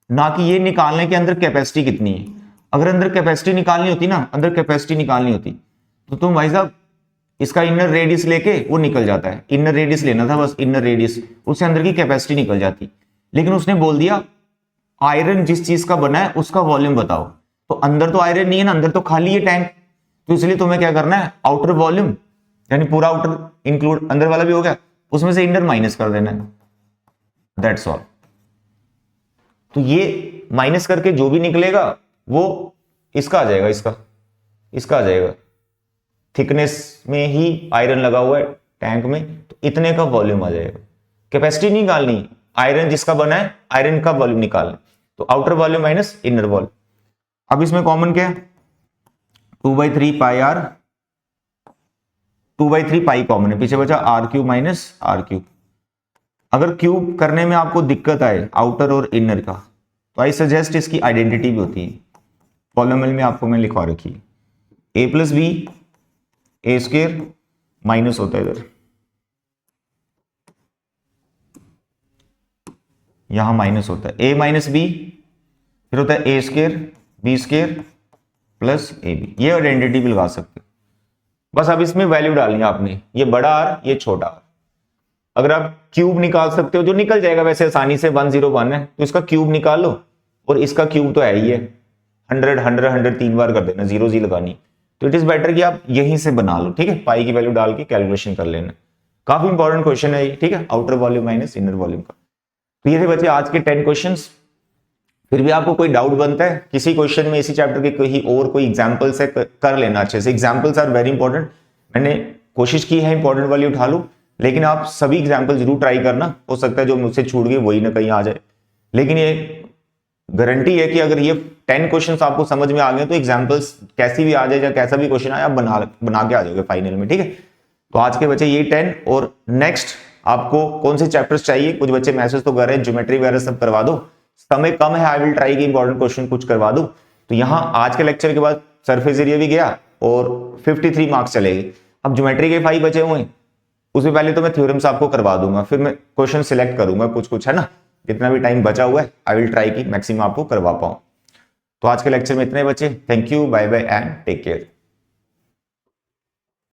ना कि ये निकालना है कि अंदर कैपेसिटी कितनी है। अगर अंदर कैपेसिटी निकालनी होती ना, अंदर कैपेसिटी निकालनी होती तो तुम भाई साहब इसका इनर रेडियस लेके वो निकल जाता है, इनर रेडियस लेना था बस, इनर रेडियस, उससे अंदर की कैपेसिटी निकल जाती। लेकिन उसने बोल दिया आयरन जिस चीज का बना है उसका वॉल्यूम बताओ, तो अंदर तो आयरन नहीं है ना, अंदर तो खाली है टैंक, तो इसलिए तुम्हें क्या करना है, आउटर वॉल्यूम यानी पूरा आउटर इंक्लूड अंदर वाला भी हो गया, उसमें से इनर माइनस कर देना है, दैट्स ऑल। तो ये माइनस करके जो भी निकलेगा वो इसका आ जाएगा, इसका आ जाएगा, थिकनेस में ही आयरन लगा हुआ है टैंक में, तो इतने का वॉल्यूम आ जाएगा। कैपेसिटी नहीं निकालनी, आयरन जिसका बना है आयरन का वॉल्यूम निकालना, तो outer volume minus inner volume. अब इसमें कॉमन क्या है, 2/3 पाई आर, 2/3 पाई कॉमन है, पीछे बचा r cube minus r cube. अगर क्यूब करने में आपको दिक्कत आए आउटर और इनर का, तो आई सजेस्ट इसकी आइडेंटिटी भी होती है, पॉलिनोमियल में आपको मैं लिखवा रखी है, a + b a² माइनस होता है इधर, यहां माइनस होता है a - b, फिर होता है a² b² प्लस ab, ये आइडेंटिटी भी लगा सकते हो। बस अब इसमें वैल्यू डालनी है आपने, ये बड़ा आर ये छोटा आर। अगर आप क्यूब निकाल सकते हो, जो निकल जाएगा वैसे आसानी से, 101 है तो इसका क्यूब निकाल लो, और इसका क्यूब तो है ही है 100 100 100 3 बार कर देना, 0 जी लगानी, तो इट इज बेटर कि आप यहीं से बना लो, ठीक है, पाई की वैल्यू डाल के कैलकुलेशन कर लेना। काफी इंपॉर्टेंट क्वेश्चन है ये, ठीक है, outer volume minus inner volume का। तो ये थे बच्चे आज के 10 क्वेश्चंस। फिर भी आपको कोई डाउट बनता है किसी क्वेश्चन में, इसी चैप्टर के कोई एग्जाम्पल से कर लेना अच्छे से, एग्जाम्पल्स आर वेरी इंपॉर्टेंट। मैंने कोशिश की है इंपॉर्टेंट वाली उठा लूं, लेकिन आप सभी एग्जाम्पल जरूर ट्राई करना, हो सकता है जो मुझसे छूट गई वही ना कहीं आ जाए। लेकिन ये गारंटी है कि अगर ये 10 क्वेश्चंस आपको समझ में आ गए तो एग्जाम्पल्स कैसी भी आ जाए या कैसा भी क्वेश्चन आए आप बना के आ जाओगे फाइनल में, ठीक है। तो आज के बच्चे ये 10, और नेक्स्ट आपको कौन से चैप्टर्स चाहिए, कुछ बच्चे मैसेज तो कर रहे हैं, ज्योमेट्री वगैरह सब करवा दो, समय कम है, आई विल ट्राई की इंपॉर्टेंट क्वेश्चन कुछ करवा दो। तो यहाँ आज के लेक्चर के बाद सरफेस एरिया भी गया और 53 मार्क्स चलेगी। अब ज्योमेट्री के 5 बचे हुए हैं, उससे पहले तो मैं थ्योरम्स आपको करवा दूंगा, फिर मैं क्वेश्चन सिलेक्ट करूंगा कुछ है ना, जितना भी टाइम बचा हुआ है आई विल ट्राई की मैक्सिमम आपको करवा पाऊं। तो आज के लेक्चर में इतने बचे, thank you, bye bye and take care.